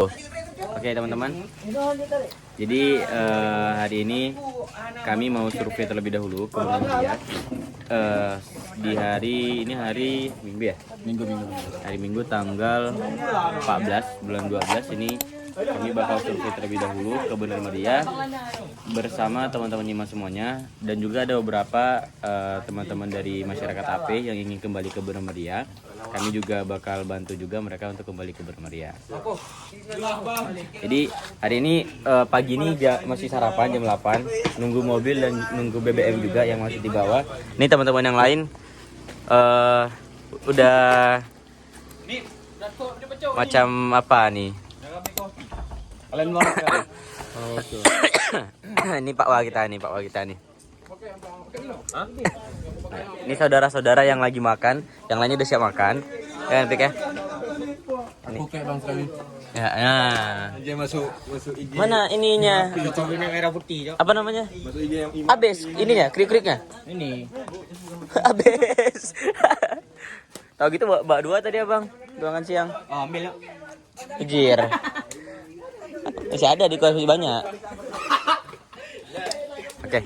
Oke teman-teman, jadi hari ini kami mau survei terlebih dahulu ke Muhammadiyah. Di hari ini hari Minggu ya? Hari Minggu tanggal 14 bulan 12 ini kami bakal survei terlebih dahulu ke Muhammadiyah bersama teman-teman IMA semuanya, dan juga ada beberapa teman-teman dari masyarakat AP yang ingin kembali ke Muhammadiyah. Kami juga bakal bantu juga mereka untuk kembali ke Muhammadiyah. Jadi hari ini pagi ini masih sarapan jam 8, nunggu mobil dan nunggu BBM juga yang masih di bawah. Ini teman-teman yang lain udah macam apa nih? Ini Pak Wah kita nih. Nah, ini saudara-saudara yang lagi makan, yang lainnya udah siap makan. Ya, Pik ya. Oke bang sekali. Ya, nah. Dia masuk IG. Mana ininya? Merah putih. Apa namanya? Masuk IG yang Abes, ininya, krik-kriknya. ini. Abes. Tahu gitu Mbak dua tadi Abang, makan siang. Oh, ambil yuk. Ujir. Masih ada di kelas banyak. Oke.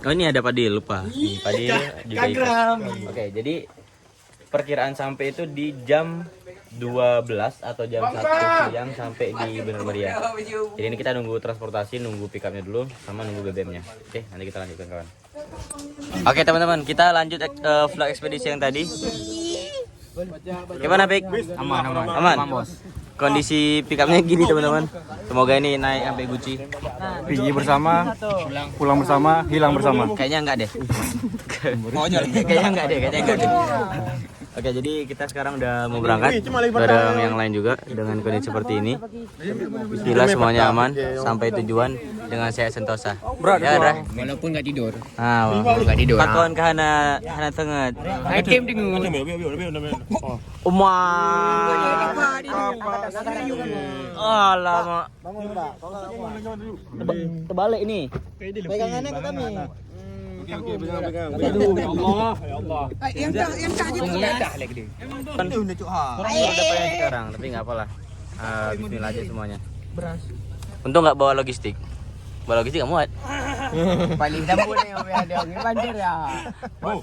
Oh ini ada Padil, lupa. Padil juga ikut. Oke, jadi perkiraan sampai itu di jam 12 atau jam 1 siang sampai di Muhammadiyah. Jadi ini kita nunggu transportasi, nunggu pick-upnya dulu, sama nunggu BBM-nya. Oke, nanti kita lanjutkan kawan. Oke teman-teman, kita lanjut vlog ekspedisi yang tadi. Gimana Pik? Aman. Bos. Kondisi pick-upnya gini teman-teman. Semoga ini naik sampai Gucci. Pergi bersama, pulang bersama, hilang bersama. Kayaknya enggak deh. Kayaknya enggak deh. Oke, jadi kita sekarang udah mau berangkat bareng yang lain juga dengan kondisi seperti ini. Bismillah semuanya aman sampai tujuan dengan saya sentosa. Ya, Dah. Walaupun nggak tidur. Ah, Nggak tidur. pakon ke hana tenget. Item tengok. Alamak. Terbalik ini. Pegangannya ke kami. Oke, pegang. Allah. Kan udah pengen sekarang, tapi nggak apalah. Bismillah aja semuanya. Untung nggak bawa logistik. Bawa logistik nggak muat. Paling dapur nih ada yang banjir ya.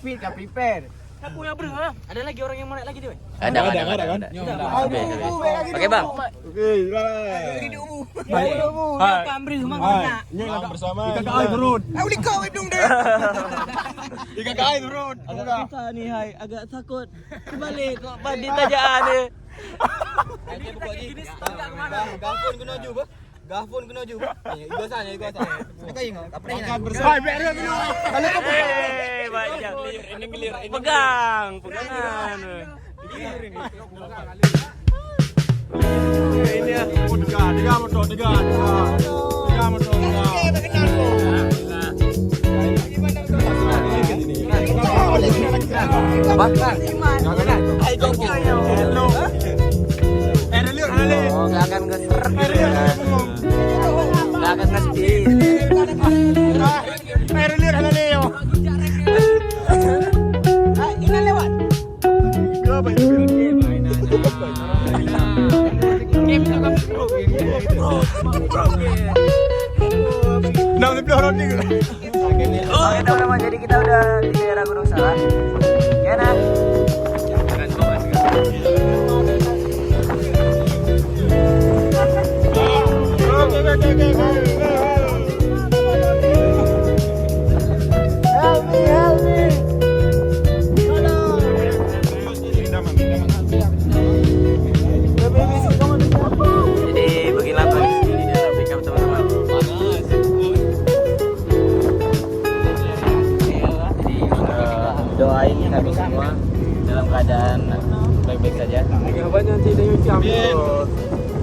Fit ya prepare. Aku yang berha. Ada lagi orang yang mau naik lagi dia. Ada. Oke bang. Oke, Hai. Ambil rumah mana? Hilang bersama. Ikan turun. Uli kau hidung deh. Ikan turun. Kita nih hai agak takut. Kembali kok bandit tajaan deh. Gafun kena juga. Igo sana. Makan bersama. Banyak. Ini gelir. Pegangan. Ini ya. Tiga motor. Oh, nggak akan nge-speed. Nggak akan nge-speed. Ini lewat. Oke teman-teman, jadi kita udah di daerah Gunung Salak. Ya nah. Jadi beginilah kondisi di dalam pickup teman-teman. Jadi doain kami semua dalam keadaan baik-baik saja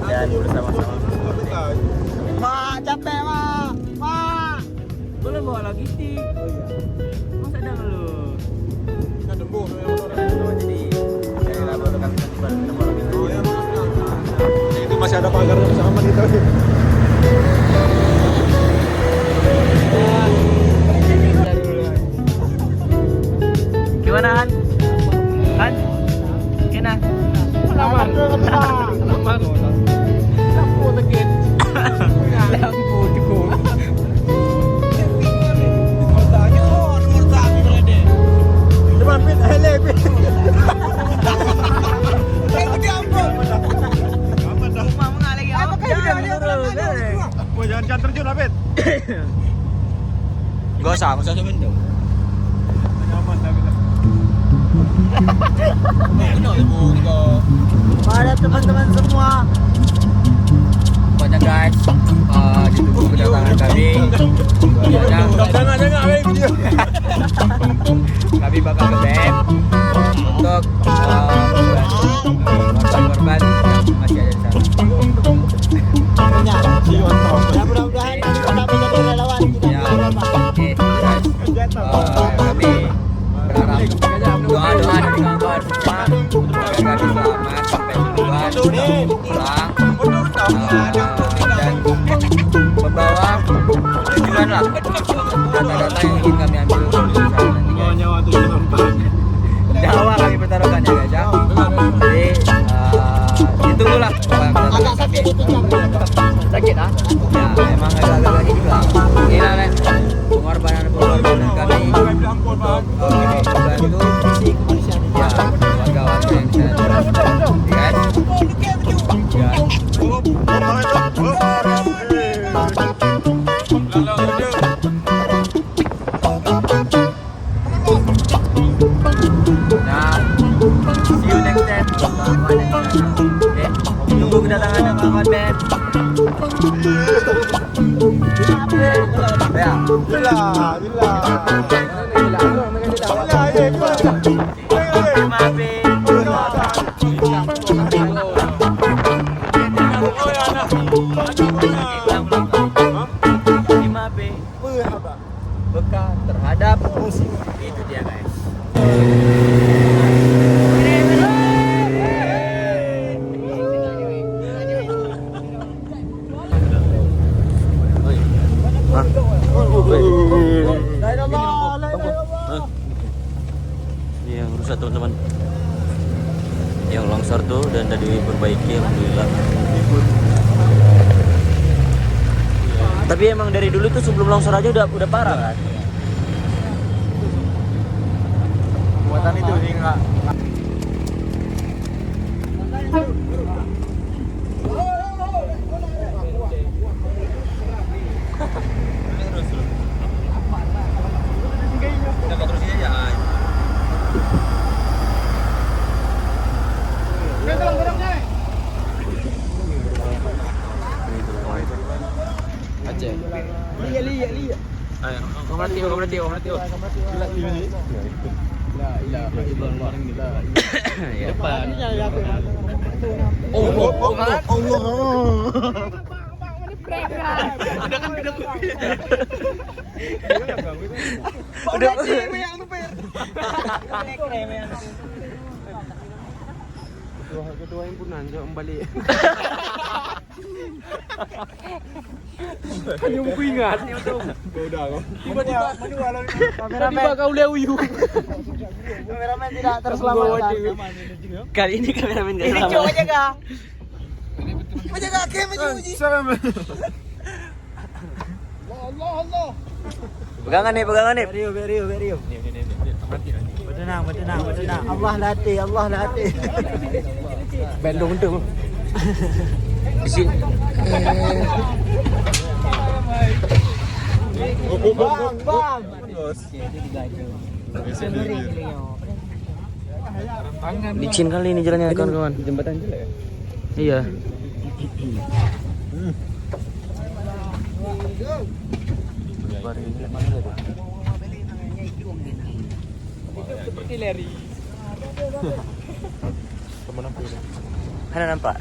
dan bersama-sama. Mak capek mak. Belum bawa logistik. Masa dah lu? Jadi daerah baru kami baru kita bawa logistik. Itu masih ada pagarnya bersama kita. Gimana Han? Han? Enak? Selamat. Lampu tegit. Lampu teguk. Cuman pin hele pin. Mau jangan terjun Apit. Gak usah sebentar. Nyaman tapi. Pada teman-teman semua. Pokoknya guys, ditunggu kedatangan kami. Jangan video. Kami bakal ke BM untuk korban-korban yang masih ada di sana. Ya mudah-mudahan kami jadi relawan kita. Ya, oke guys. Kami berharap doa-doa dari kawan-kawan semua agar kami selamat sampai tujuan pulang dan membawa tujuan lah data-data yang ingin kami ambil di sana nanti guys. Nyawa tuh nonton. Nyawa kami pertaruhkan ya guys ya. Jadi ditunggulah Agak sakit itu jam. sakit ah? Ya emang agak-agak juga. Inilah nih pengorbanan kami untuk membantu ya warga-warga yang di sana. Guys, ya. Nah, see you next time. Kawan-kawan yang di sana. Oke, tunggu kedatangan kawan-kawan Ben. Ya. Bekas terhadap musik. Itu dia guys. Iya, rusak teman-teman. Yang longsor tuh dan tadi diperbaiki alhamdulillah. Tapi emang dari dulu tuh sebelum longsor aja udah parah kan? Buatan itu sih enggak. Depan. Ketua himpunan jangan balik. Yang ku ingat. Udah kok. Tiba-tiba kau leuyu. Kameramen tidak terselamatkan. Kali ini kameramen gak Ini selamat. cowok jaga. Menjaga game uji. Pegangan nih. Berio. Bertenang. Allah latih. Bendong tuh. Di sini. Bang. Licin kali ini jalannya kawan-kawan. Jembatan jelek ya? Iya. Ada nampak?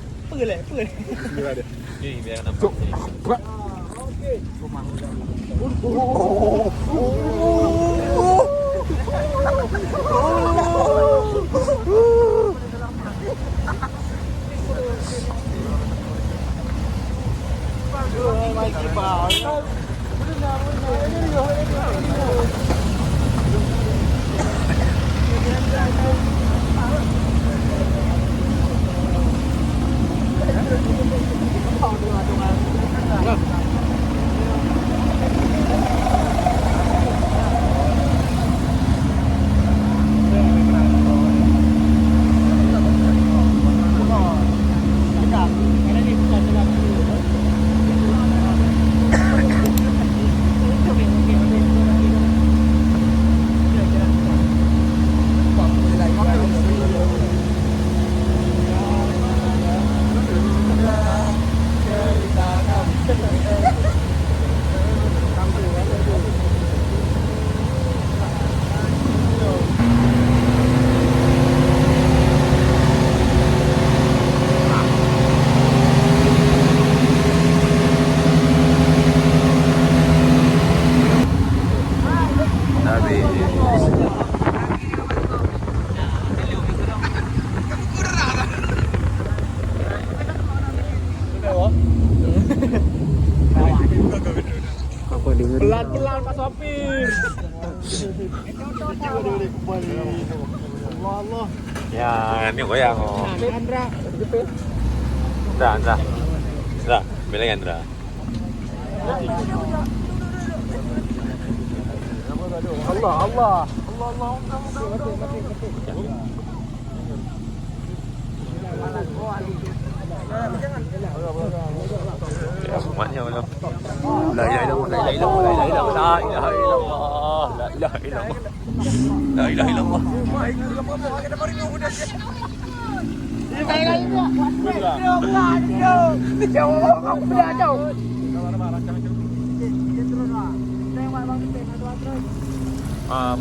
Pelan-pelan Pak Sopir. Allah. Ya, ini goyang. Andra. Andra. Bilang Andra. Allah. Ya, semuanya Allah. La ilaha illallah, la ilaha illallah, la ilaha illallah, la ilaha illallah. La ilaha illallah.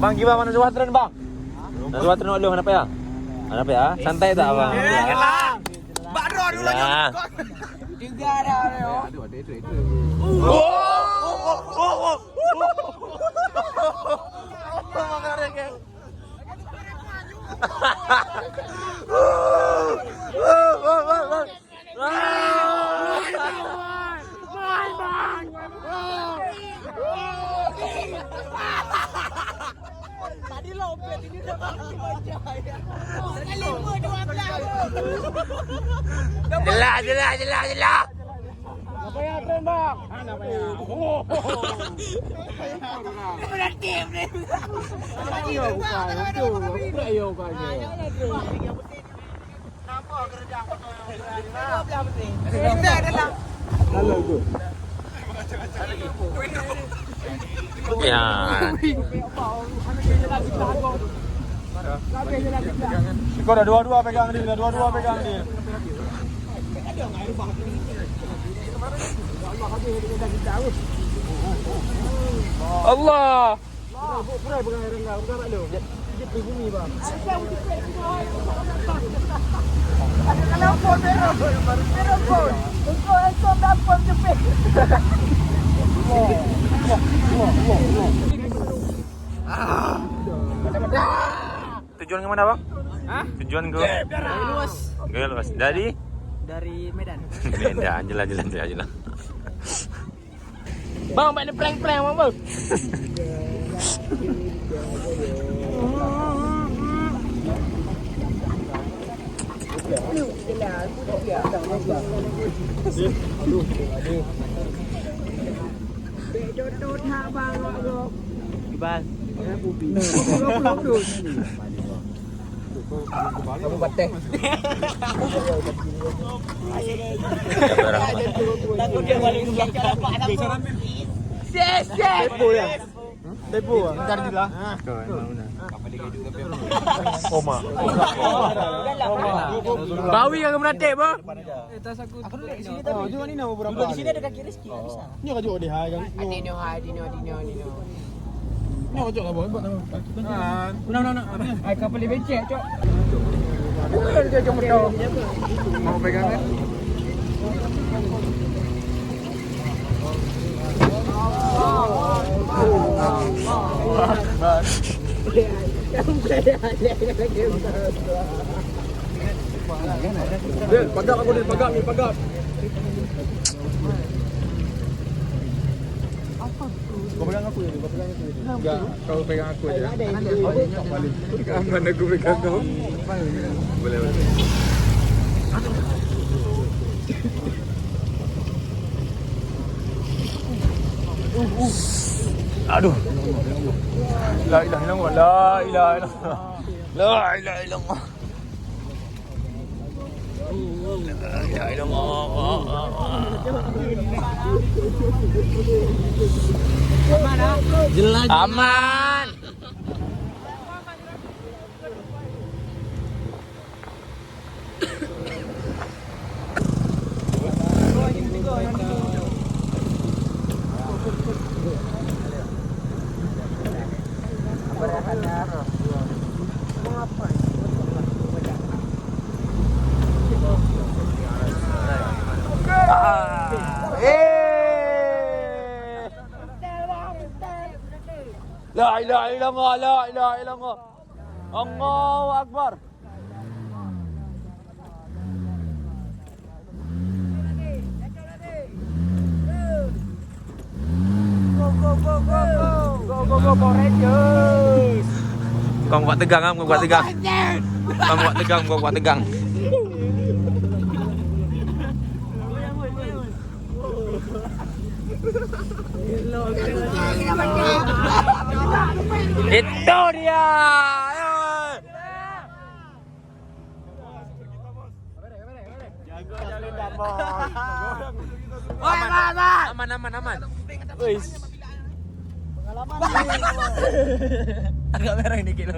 Bang, gimana mana Suwatren, Bang? Suwatren lu kenapa ya? Kenapa ya? Santai tak, Bang? Baru dulu juga ada. Tadi lopet ini udah pasti baca ya. Jelas. Apa ya, Tren, Bang? Apa ya? Berarti nih. Ayo, bukan. Ayo, bukan. Nampak kerja apa penting? Ini adalah Halo, Bu. Ya. Kau dah dua-dua pegang dia. Allah. Tujuan ke mana, Bang? Hah? Tujuan ke Luas luas. Dari Medan. Benda, jalan. Bang, main prank bang. Bang. Kamu bateh. Takut dia balik ke belakang. Yes. Depo. Bentar jelah. Oma. Bawi kagak menatik, Bang. Oh, juga ni nama berapa? Di sini ada kaki Rizky, bisa. Ni kau juga dia yang. Adino. Ni kau juga buat nama. Nah. Ai kapal di becek, Cok. Mau pegang kan? Pagak aku ni, pagak. Kau pegang aku ya, Enggak, kau pegang aku aja. Aman aku pegang kau. Boleh. Aduh. La ilaha illallah. Aman. La ilaha illallah. Allahu Akbar. Go. Kau buat tegang, kau buat tegang. Kau buat tegang, kau buat tegang. Itu dia. Aman. Agak merah ini kilo.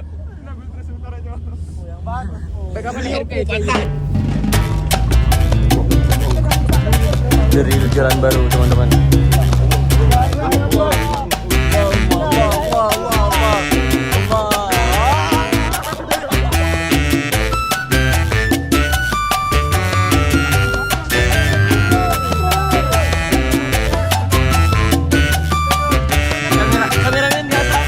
Dari jalan baru teman-teman. Kameramen di atas.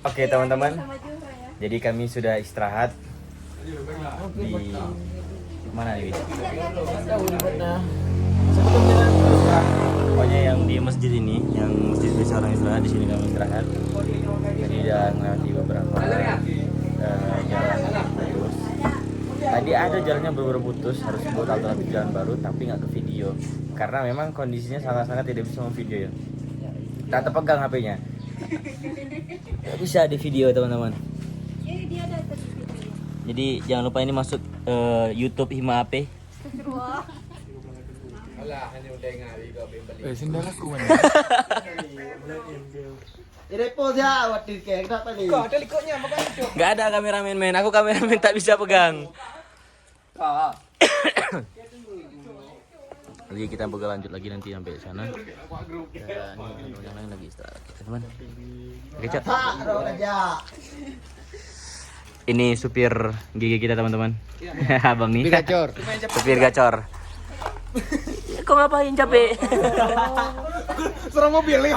Oke teman-teman, jadi kami sudah istirahat di mana nih? Pokoknya yang di masjid ini, yang masjid biasa orang istirahat, di sini kami istirahat. Jadi udah melewati beberapa jalan terus. Tadi ada jalannya beberapa putus, harus buat alternatif jalan baru, tapi nggak ke video karena memang kondisinya sangat-sangat tidak bisa memvideo ya. Tak terpegang HP-nya. Gak bisa di video teman-teman. Jadi jangan lupa ini masuk YouTube Hima AP. Gak ada kameramen men, aku kameramen tak bisa pegang. Jadi kita bakal lanjut lagi nanti sampai sana. Dan yang lain lagi istirahat teman. Oke, Cok. Ini supir gigi kita teman-teman. Abang nih. Supir gacor. Kok ngapain capek? Serang mobil nih.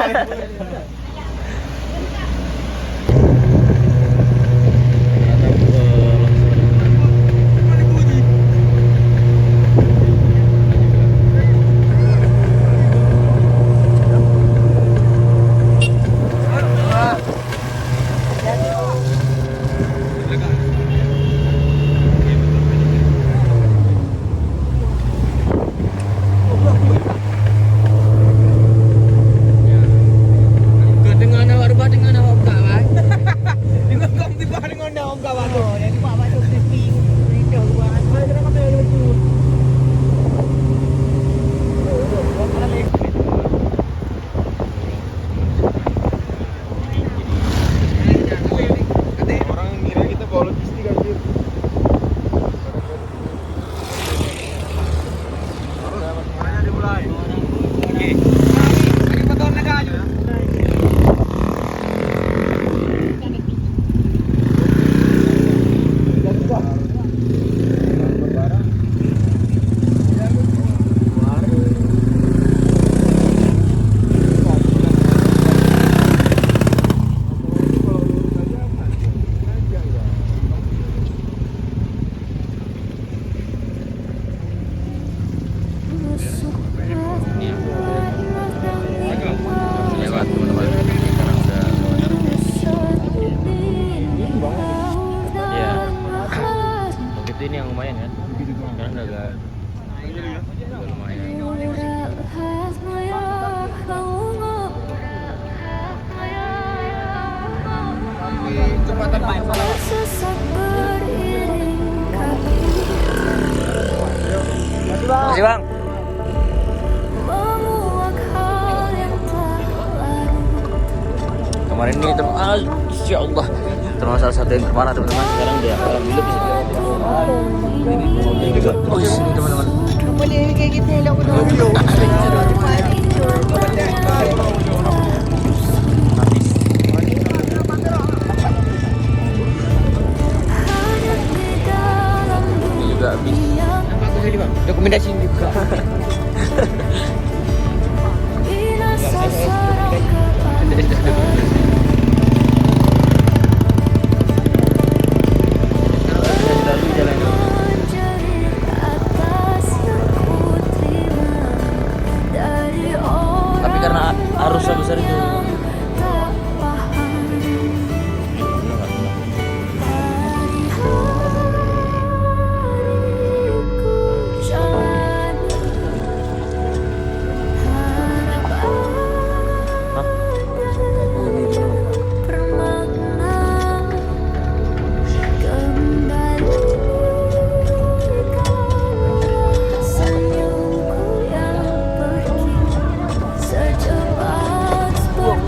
Ini yang lumayan kan? Sekarang agak lumayan. Makasih bang. Kemarin ini Insya Allah termasuk salah satu yang terparah teman-teman. Sekarang dia alhamdulillah bisa juga. Oh sini teman-teman. Ini juga habis. Rekomendasi juga. Tapi karena arusnya besar itu.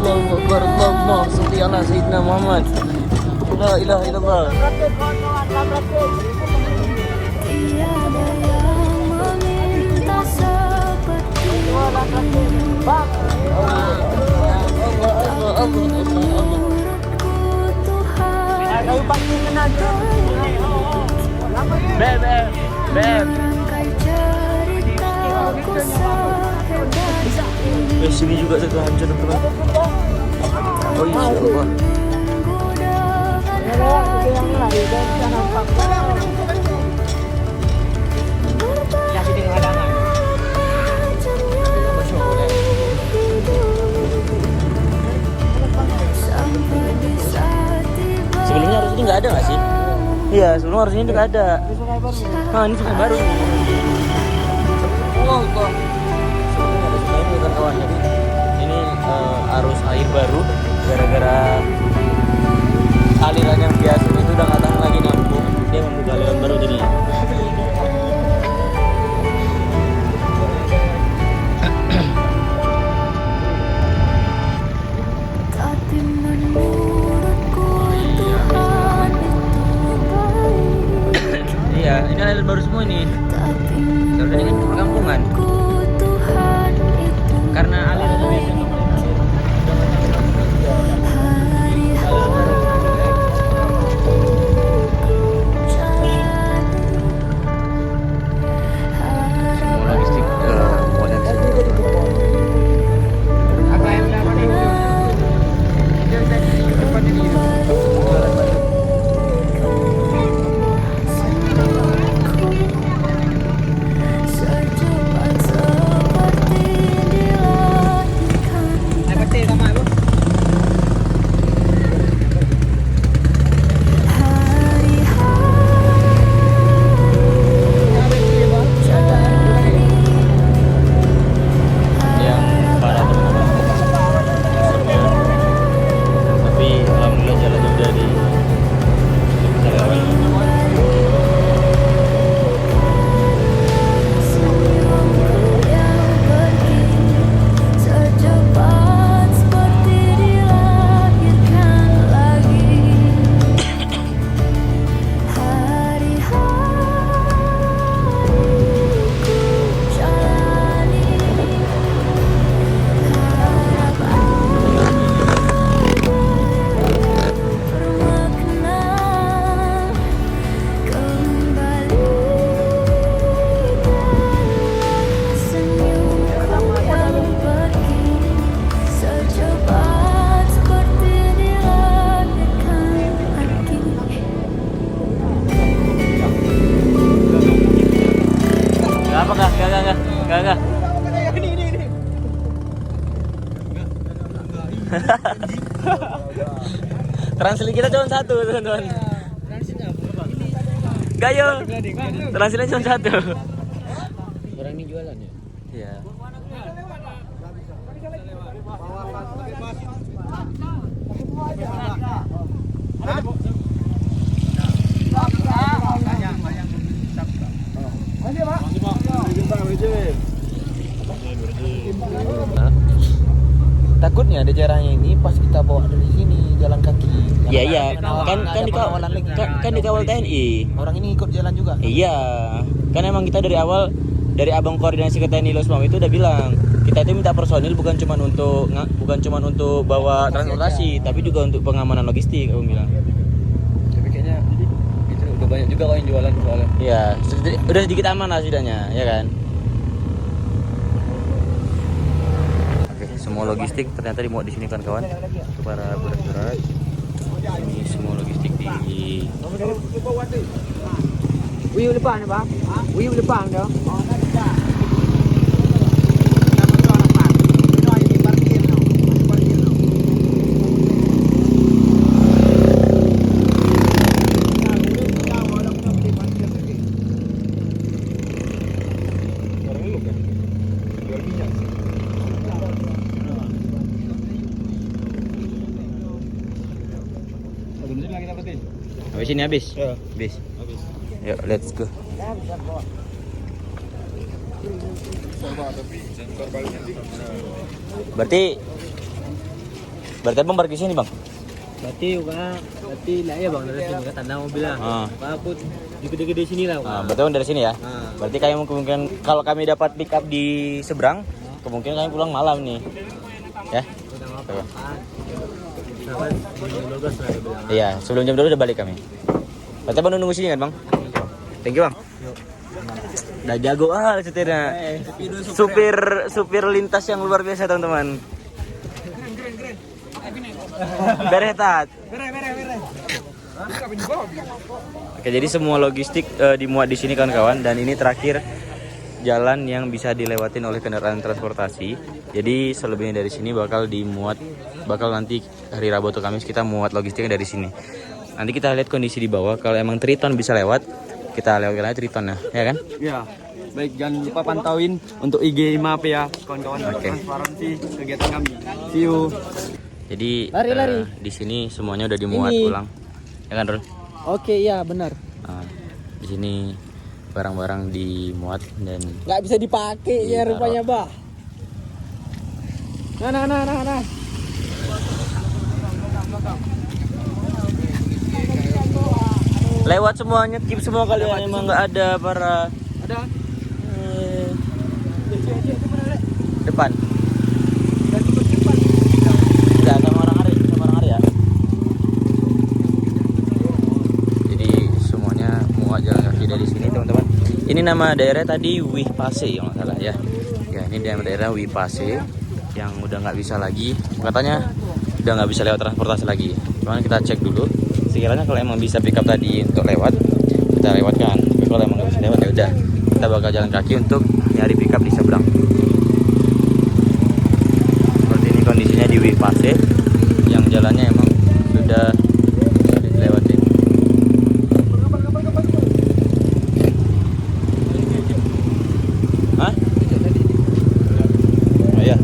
Allahu Akbar, Allahumma sholli ala sayyidina Muhammad. La ilaha illallah. Beb. Sini juga satu hancur teman. Oh insya Allah. Sebelumnya harus ini nggak ada nggak sih? Iya sebelum harusnya ini nggak ada. Nah ini sungai baru. Allah. Sebelumnya ada sungai ini kawan. Jadi ini arus air baru gara-gara aliran yang biasa itu udah nggak tahan lagi nampung, dia membuka aliran baru jadinya. Iya, ini aliran baru semua ini. Soalnya ini kan perkampungan. Karena aliran biasa Enggak. Translate kita cuma satu, teman-teman. Gayo. Translate cuma satu. Orang ini jualan ya? Iya. Takutnya ada jaraknya ini pas kita bawa dari sini jalan kaki. Iya iya, kan dikawal TNI. Orang ini ikut jalan juga. Iya, kan emang kita dari awal dari abang koordinasi ke TNI Losmam itu udah bilang kita itu minta personil bukan cuma untuk bawa transportasi, tapi juga untuk pengamanan logistik. Abang bilang. Tapi kayaknya itu udah banyak juga kok yang jualan soalnya. Iya, udah sedikit aman lah setidaknya, ya kan? Oke, semua logistik ternyata dimuat di sini kan kawan. Untuk para berat-berat. Ini semua logistik di Wih depan ya bang? Wih depan dong. Habis ini habis? Ya. Habis. Yuk, let's go. Berarti abang parkir sini bang? Berarti lah ya bang dari sini kan tanda mobil lah. Aku di sini lah. Berarti abang dari sini ya? Berarti kami kemungkinan kalau kami dapat pick up di seberang, kemungkinan kami pulang malam nih. Ya? Iya, sebelum jam 2 udah balik kami. Berarti abang nunggu sini kan bang? Thank you bang. Udah jago setirnya. Supir lintas yang luar biasa teman-teman. Beretat. Oke, jadi semua logistik dimuat di sini kawan-kawan, dan ini terakhir jalan yang bisa dilewatin oleh kendaraan transportasi. Jadi selebihnya dari sini bakal nanti hari Rabu atau Kamis kita muat logistiknya dari sini. Nanti kita lihat kondisi di bawah. Kalau emang Triton bisa lewat, kita lewat aja Triton ya kan? Iya. Baik, jangan lupa pantauin untuk IG MAP ya kawan-kawan. Transparansi kegiatan kami. See you. Jadi di sini semuanya udah dimuat ulang. Ya kan, Rul? Oke, iya benar. Di sini barang-barang dimuat dan nggak bisa dipakai ya rupanya, Bah. Nah. lewat semuanya, keep semua kalian, emang nggak ada para depan. Udah sama orang hari ya. Jadi semuanya muat jalan kaki dari sini teman-teman. Ini nama daerah tadi Wih Pase kalau nggak salah ya. Ya ini daerah Wih Pase yang udah nggak bisa lagi, katanya udah nggak bisa lewat transportasi lagi. Cuman kita cek dulu. Sekiranya kalau emang bisa pick up tadi untuk lewat, kita lewatkan. Tapi kalau emang nggak bisa lewat ya udah, kita bakal jalan kaki untuk nyari pick up di seberang. Seperti ini kondisinya di Wih Pase, yang jalannya emang sudah dilewatin. Hah? Oh iya.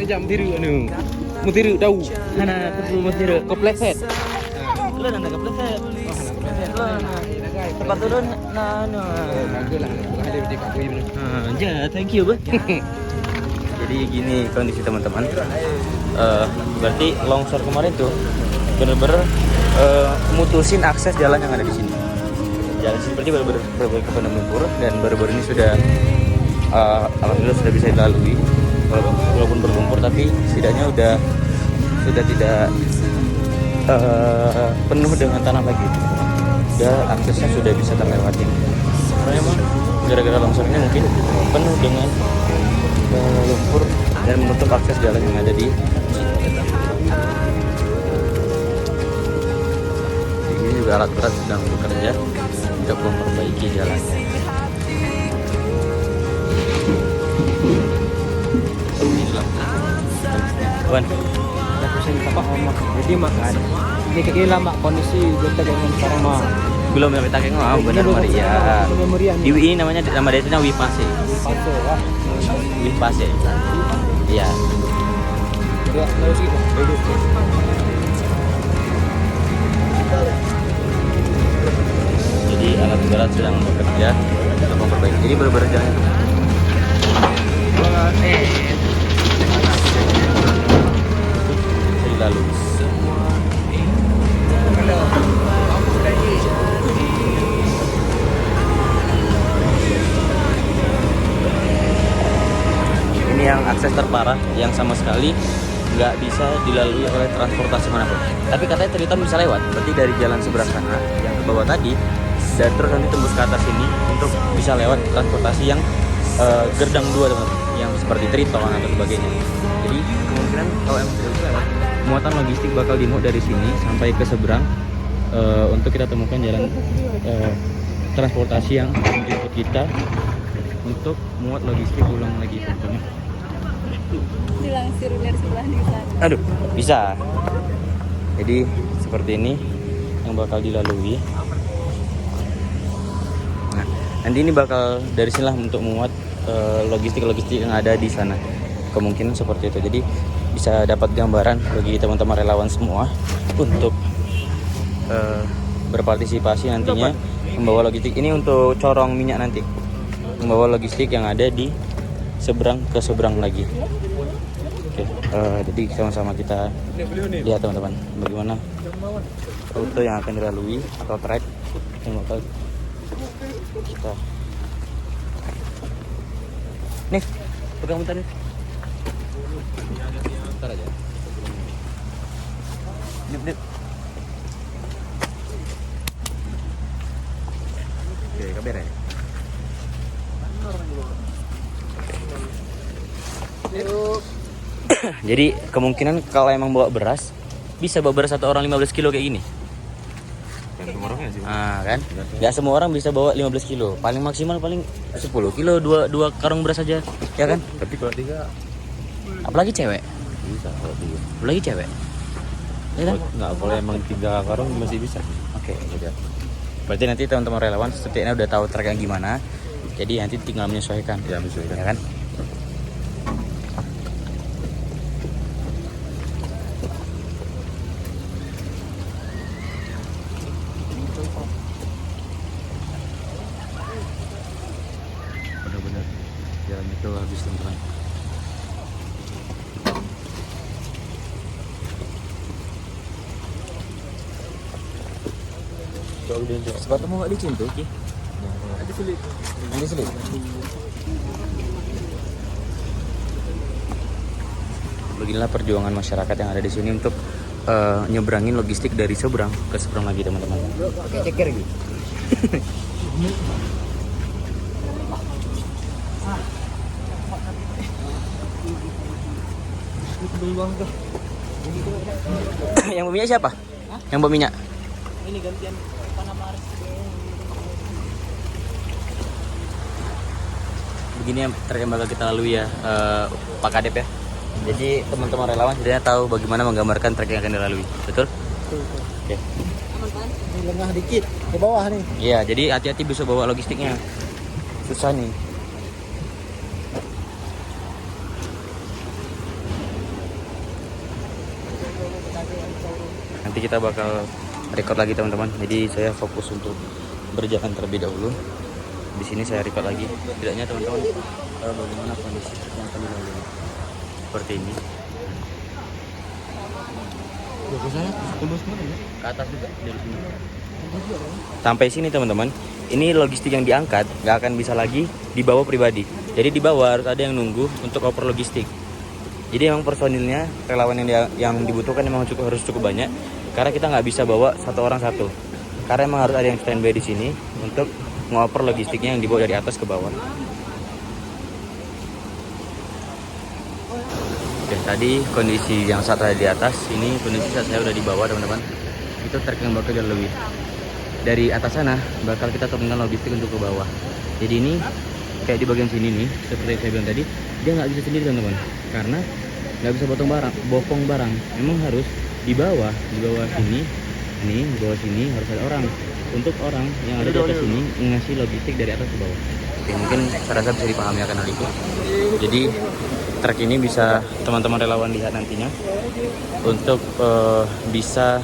Jam tiru anu. Mutiru tahu. Hana perlu mutiru kepleset. Lu nanda kepleset. Tempat turun anu. Bagulah. Bukan ada di kaku ini. Ya, thank you, Bang. Jadi gini kondisi teman-teman. Berarti longsor kemarin tuh bener-bener mutusin akses jalan yang ada di sini. Jalan seperti bener-bener ke Padang Lumpur, dan baru-baru ini sudah alhamdulillah sudah bisa dilalui. Walaupun berlumpur, tapi setidaknya sudah tidak penuh dengan tanah lagi. Udah aksesnya sudah bisa terlewatin. Karena emang gara-gara longsor ini mungkin penuh dengan lumpur dan menutup akses jalan yang ada di sini. Ini juga alat berat sedang bekerja. untuk memperbaiki jalannya. Wan, Jadi makan. Ini kayak lama kondisi kita dengan sekarang mah. belum sampai Takeng mau benar Maria. Di ini namanya nama desanya Wipase. Wipase. Iya. Jadi alat berat sedang bekerja untuk memperbaiki. Jadi benar-benar jalan itu. Jadi lalu. Ini yang akses terparah yang sama sekali nggak bisa dilalui oleh transportasi manapun. Tapi katanya Triton bisa lewat, berarti dari jalan seberang sana yang ke bawah tadi dan terus nanti tembus ke atas ini untuk bisa lewat transportasi yang gerdang 2 teman-teman, yang seperti Triton atau sebagainya. Jadi kemungkinan kalau emang tidak bisa lewat, muatan logistik bakal dimuat dari sini sampai ke seberang untuk kita temukan jalan transportasi yang menjemput kita untuk muat logistik ulang lagi teman-teman. Dilangsir dari sebelah di sana. Aduh, bisa. Jadi seperti ini yang bakal dilalui. Nah, nanti ini bakal dari sinilah untuk memuat logistik-logistik yang ada di sana. Kemungkinan seperti itu. Jadi bisa dapat gambaran bagi teman-teman relawan semua untuk berpartisipasi nantinya membawa logistik ini untuk corong minyak nanti. Membawa logistik yang ada di seberang ke seberang lagi. Oke, jadi sama-sama kita lihat teman-teman bagaimana rute yang akan dilalui atau trek yang bakal kita. Nih, pegang bentar nih. Bentar aja. Dip. Oke, kabar ya. Jadi kemungkinan kalau emang bawa beras bisa bawa beras satu orang 15 kilo kayak gini. Kan? Gak semua orang bisa bawa 15 kilo. Paling maksimal paling 10 kilo, dua karung beras aja, ya kan? Tapi kalau 3 Apalagi cewek. bisa kalau 3. Apalagi cewek. Ya kan? Nggak, kalau emang 3 karung masih bisa. Oke, berarti nanti teman-teman relawan setidaknya udah tahu trek yang gimana. Jadi nanti tinggal menyesuaikan. Ya, menyesuaikan. Ya kan? Benar-benar jalan itu habis teman-teman. Sepatu mau gak licin tuh, Ki? Ada selip. Beginilah perjuangan masyarakat yang ada di sini untuk nyebrangin logistik dari seberang ke seberang lagi teman-teman. Pakai ceker gitu. Yang bawa minyak siapa? Yang bawa minyak? Ini gantian Panamaris. Begini yang trek yang bakal kita lalui ya, Pak Kadep ya. Jadi teman-teman relawan setidaknya tahu bagaimana menggambarkan trek yang akan dilalui. Betul? Oke. Ini lengah dikit di bawah nih. Iya, jadi hati-hati bisa bawa logistiknya. Susah nih. Nanti kita bakal record lagi teman-teman. Jadi saya fokus untuk berjalan terlebih dahulu. Di sini saya record lagi. Tidaknya teman-teman bagaimana kondisi yang akan dilalui. Seperti ini. Ke atas juga dari sini. Sampai sini teman-teman. Ini logistik yang diangkat nggak akan bisa lagi dibawa pribadi. Jadi di bawah harus ada yang nunggu untuk oper logistik. Jadi emang personilnya relawan yang dibutuhkan memang harus cukup banyak. Karena kita nggak bisa bawa satu orang satu. Karena emang harus ada yang standby di sini untuk ngoper logistiknya yang dibawa dari atas ke bawah. Oke, tadi kondisi yang saat ada di atas, ini kondisi saat saya udah di bawah teman-teman. Itu trek yang bakal dilalui. dari atas sana bakal kita turunkan logistik untuk ke bawah. Jadi ini kayak di bagian sini nih, seperti yang saya bilang tadi, dia nggak bisa sendiri teman-teman, karena nggak bisa bopong barang. Memang harus di bawah sini, ini di bawah sini harus ada orang. Untuk orang yang ada di atas sini ngasih logistik dari atas ke bawah. Oke, mungkin saya rasa bisa dipahami akan hal itu. Jadi truk ini bisa teman-teman relawan lihat nantinya untuk bisa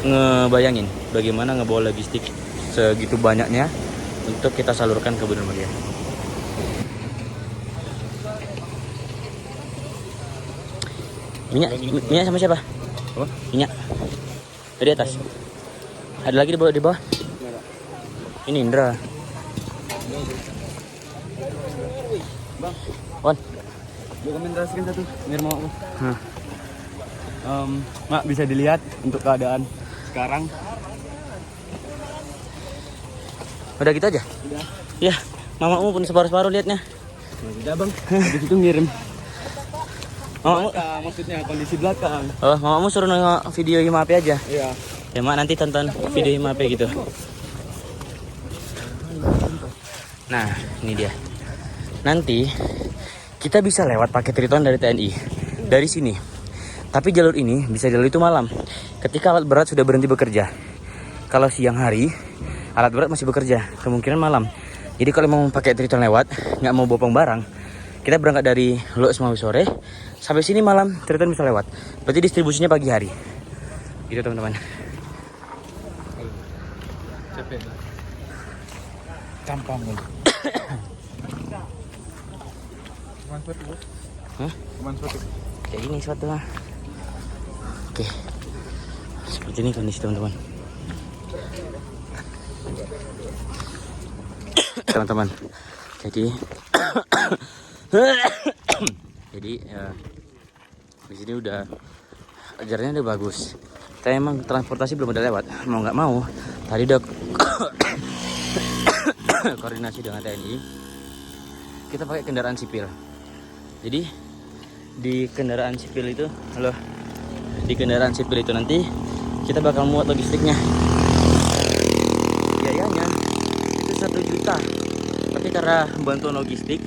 ngebayangin bagaimana ngebawa logistik segitu banyaknya untuk kita salurkan ke Bener Meriah. Minyak sama siapa? Apa? Minyak dari atas. Ada lagi di bawah. Ini Indra. Bang, Wan. dokumentasikan satu biar mau aku. Mak, bisa dilihat untuk keadaan sekarang. Udah gitu aja? Udah. Ya, mamamu pun separuh-separuh liatnya. Udah bang, habis itu ngirim. Mamamu, Maksudnya kondisi belakang. oh, mamamu suruh nengok video Himape aja. Iya. Ya mak, nanti tonton video Himape gitu. Nah, ini dia. Nanti kita bisa lewat pakai Triton dari TNI dari sini. Tapi jalur ini bisa jalur itu malam, ketika alat berat sudah berhenti bekerja. Kalau siang hari, alat berat masih bekerja, kemungkinan malam. Jadi kalau mau pakai Triton lewat, nggak mau bopong barang, kita berangkat dari Lok Semawi sore sampai sini malam, Triton bisa lewat. Berarti distribusinya pagi hari. Gitu teman-teman. Capek. Campang. Hah? Kayak gini suatu lah. Oke. Seperti ini kondisi teman-teman. Teman-teman. Jadi ya, di sini udah ajarnya udah bagus. Tapi emang transportasi belum ada lewat. Mau nggak mau, tadi udah koordinasi dengan TNI. Kita pakai kendaraan sipil. Jadi di kendaraan sipil itu, nanti kita bakal muat logistiknya. Biayanya itu 1 juta. Tapi karena bantuan logistik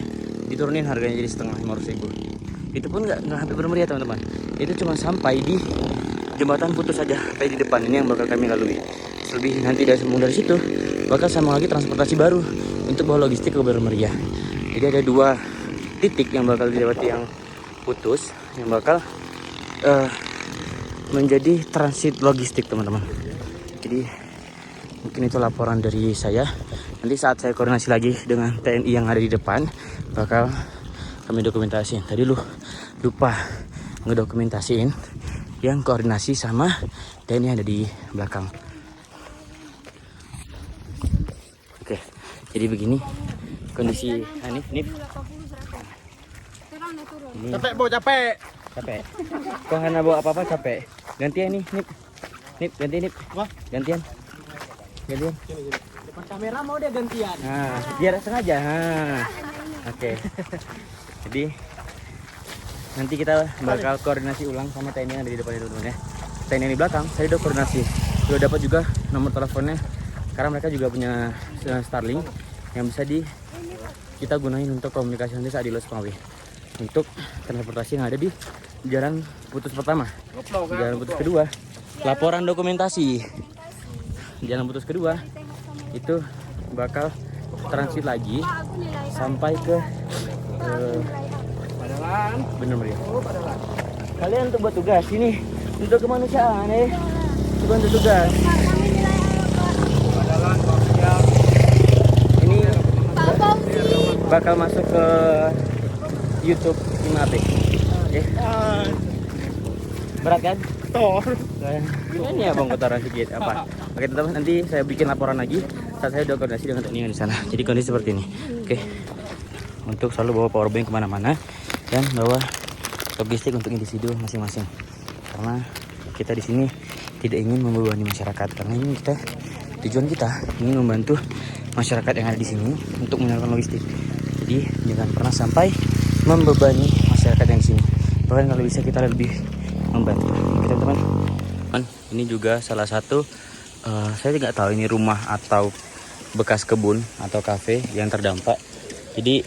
diturunin harganya jadi setengah, 500.000. Itu pun nggak hampir Bener Meriah teman-teman. Itu cuma sampai di jembatan putus saja, kayak di depan ini yang bakal kami lalui. Lebih nanti dari situ bakal sama lagi transportasi baru untuk bawa logistik ke Bener Meriah. Jadi ada 2 titik yang bakal dilewati yang putus, yang bakal menjadi transit logistik teman-teman. Jadi mungkin itu laporan dari saya. Nanti saat saya koordinasi lagi dengan TNI yang ada di depan, bakal kami dokumentasiin. Tadi lupa ngedokumentasiin yang koordinasi sama TNI yang ada di belakang. Oke, jadi begini kondisi Nif. Ini Capek, Bo, capek. capek. Kok hana bawa apa-apa capek. Gantian nih, Nip, gantian Nip. Apa? Gantian. Depan kamera mau dia gantian. Nah, biar sengaja. Oke. Jadi nanti kita bakal koordinasi ulang sama TNI yang ada di depan itu teman ya. TNI yang di belakang, saya udah koordinasi. Sudah dapat juga nomor teleponnya. Karena mereka juga punya Starlink yang bisa kita gunain untuk komunikasi nanti saat di Lok Semawi. Untuk transportasi yang ada di jalan putus pertama, jalan putus kedua, laporan dokumentasi. Jalan putus kedua itu bakal transit lagi sampai ke Bener Meriah. Kalian untuk buat tugas ini untuk kemanusiaan coba untuk tugas. Ini bakal masuk ke YouTube Himape. Oke. Berat kan? Ini ya bang, kotoran sedikit apa? Oke teman-teman, nanti saya bikin laporan lagi saat saya udah koordinasi dengan TNI yang di sana. Jadi kondisi seperti ini. Oke. Untuk selalu bawa powerbank kemana-mana dan bawa logistik untuk individu masing-masing. Karena kita di sini tidak ingin membebani masyarakat. Karena ini tujuan kita ingin membantu masyarakat yang ada di sini untuk menyalurkan logistik. Jadi jangan pernah sampai membebani masyarakat yang di sini. Bahkan kalau bisa kita lebih membantu. Oke teman-teman. Ini juga salah satu Saya tidak tahu ini rumah atau bekas kebun atau kafe yang terdampak. Jadi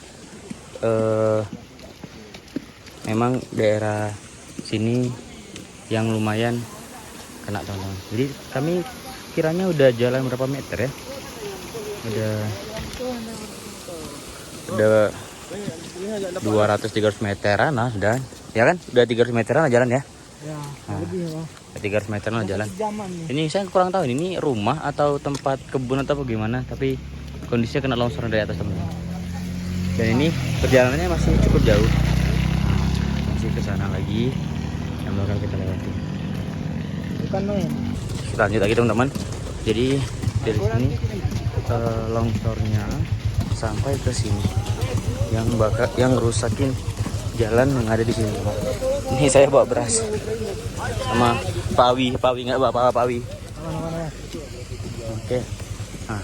memang daerah sini yang lumayan kena tolong. Jadi kami kiranya udah jalan berapa meter ya? Udah 200-300 meteran lah sudah. Ya kan? Udah 300 meteran lah jalan ya? Ya, Nah. lebih ya. 300 meteran lah jalan. Jaman nih. Ini saya kurang tahu ini rumah atau tempat kebun atau bagaimana, tapi kondisinya kena longsor dari atas teman. Dan ini perjalanannya masih cukup jauh. Masih ke sana lagi yang bakal kita lewati. Bukan main. Kita lanjut lagi teman-teman. Jadi dari sini longsornya sampai ke sini. Yang rusakin jalan yang ada di sini. Ini saya bawa beras sama Pak Awi nggak bawa Pak Awi. Oke. Nah,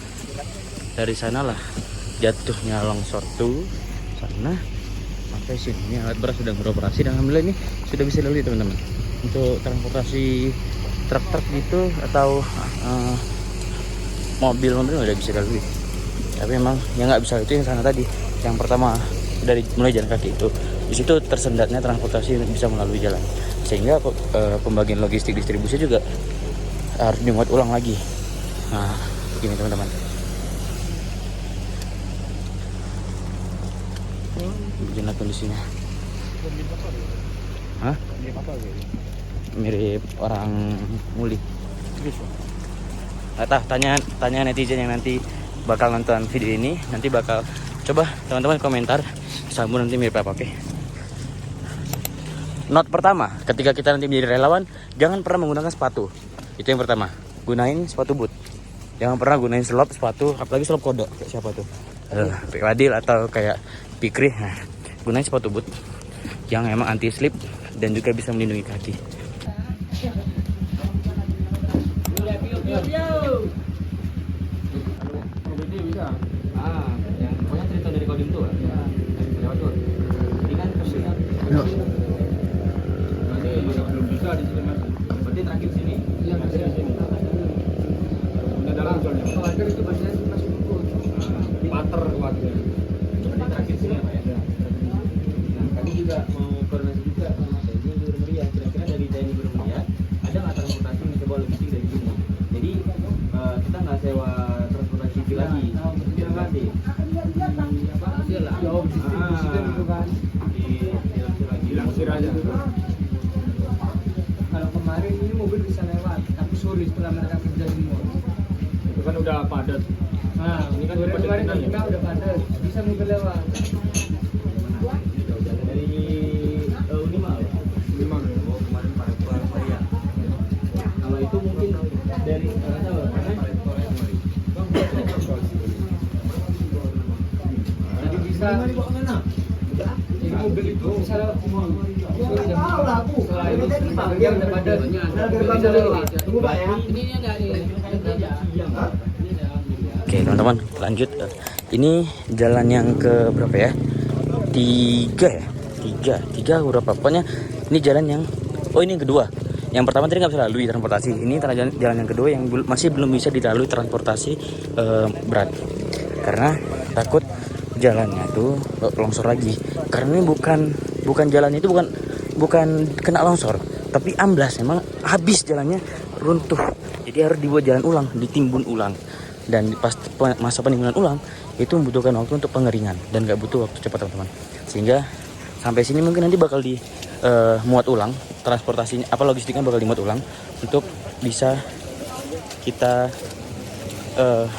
dari sanalah jatuhnya longsor tuh sana sampai sini. Ini alat beras sudah beroperasi dan alhamdulillah ini sudah bisa dilalui teman-teman. Untuk transportasi truk-truk gitu atau mobil udah bisa dilalui. Tapi memang yang nggak bisa itu yang sana tadi. Yang pertama dari mulai jalan kaki itu. Di situ tersendatnya transportasi bisa melalui jalan. Sehingga pembagian logistik distribusi juga harus dimuat ulang lagi. Nah, begini teman-teman. Beginilah kondisinya. Hah? Mirip orang muli. Atau tanya netizen yang nanti bakal nonton video ini, nanti bakal coba teman-teman komentar Sambu nanti mirip apa, oke? Note pertama, ketika kita nanti menjadi relawan, jangan pernah menggunakan sepatu. Itu yang pertama. Gunain sepatu boot. Jangan pernah gunain slop sepatu, apalagi slop kodok kayak siapa tuh? Pak Wadil atau kayak Pikri. Nah, gunain sepatu boot yang emang anti slip dan juga bisa melindungi kaki. Yang pokoknya cerita dari Kodim tuh, ini kan kesini. Belum bisa di sini mas. Berarti terakhir sini. Iya masih di sini. Udah dalam soalnya. Soalnya itu bagian masih nunggu. Pater waktunya. Berarti terakhir sini apa ya? Nah kami juga mau koordinasi juga sama TNI Gubernur Meriah. Kira-kira dari TNI Gubernur Meriah ada nggak transportasi mencoba logistik dari sini? Jadi kita nggak sewa transportasi civil lagi. Civil nanti. Apa? Iyalah. Jauh distribusi kan itu kan. Dilangsir aja. Kalau kemarin ini mobil bisa lewat, tapi sore setelah mereka kerja semua. Itu kan udah padat. Nah, ini kan kemarin kita udah padat, bisa mobil lewat. Dari Unimal. Unimal. Oh, kemarin Parepare Maria. Kalau itu mungkin dari jadi bisa jadi mobil itu bisa lewat semua. Oke teman-teman, lanjut. Ini jalan yang ke berapa ya? Tiga berapa? Pokoknya ini jalan yang ini yang kedua. Yang pertama tadi nggak bisa lalui transportasi. Ini jalan yang kedua yang masih belum bisa dilalui transportasi berat. Karena takut jalannya tuh longsor lagi. Karena ini bukan jalannya itu bukan kena longsor, tapi amblas, memang habis jalannya runtuh. Jadi harus dibuat jalan ulang, ditimbun ulang. Dan pas masa penimbunan ulang itu membutuhkan waktu untuk pengeringan dan nggak butuh waktu cepat teman-teman. Sehingga sampai sini mungkin nanti bakal muat ulang transportasinya, logistiknya bakal dimuat ulang untuk bisa kita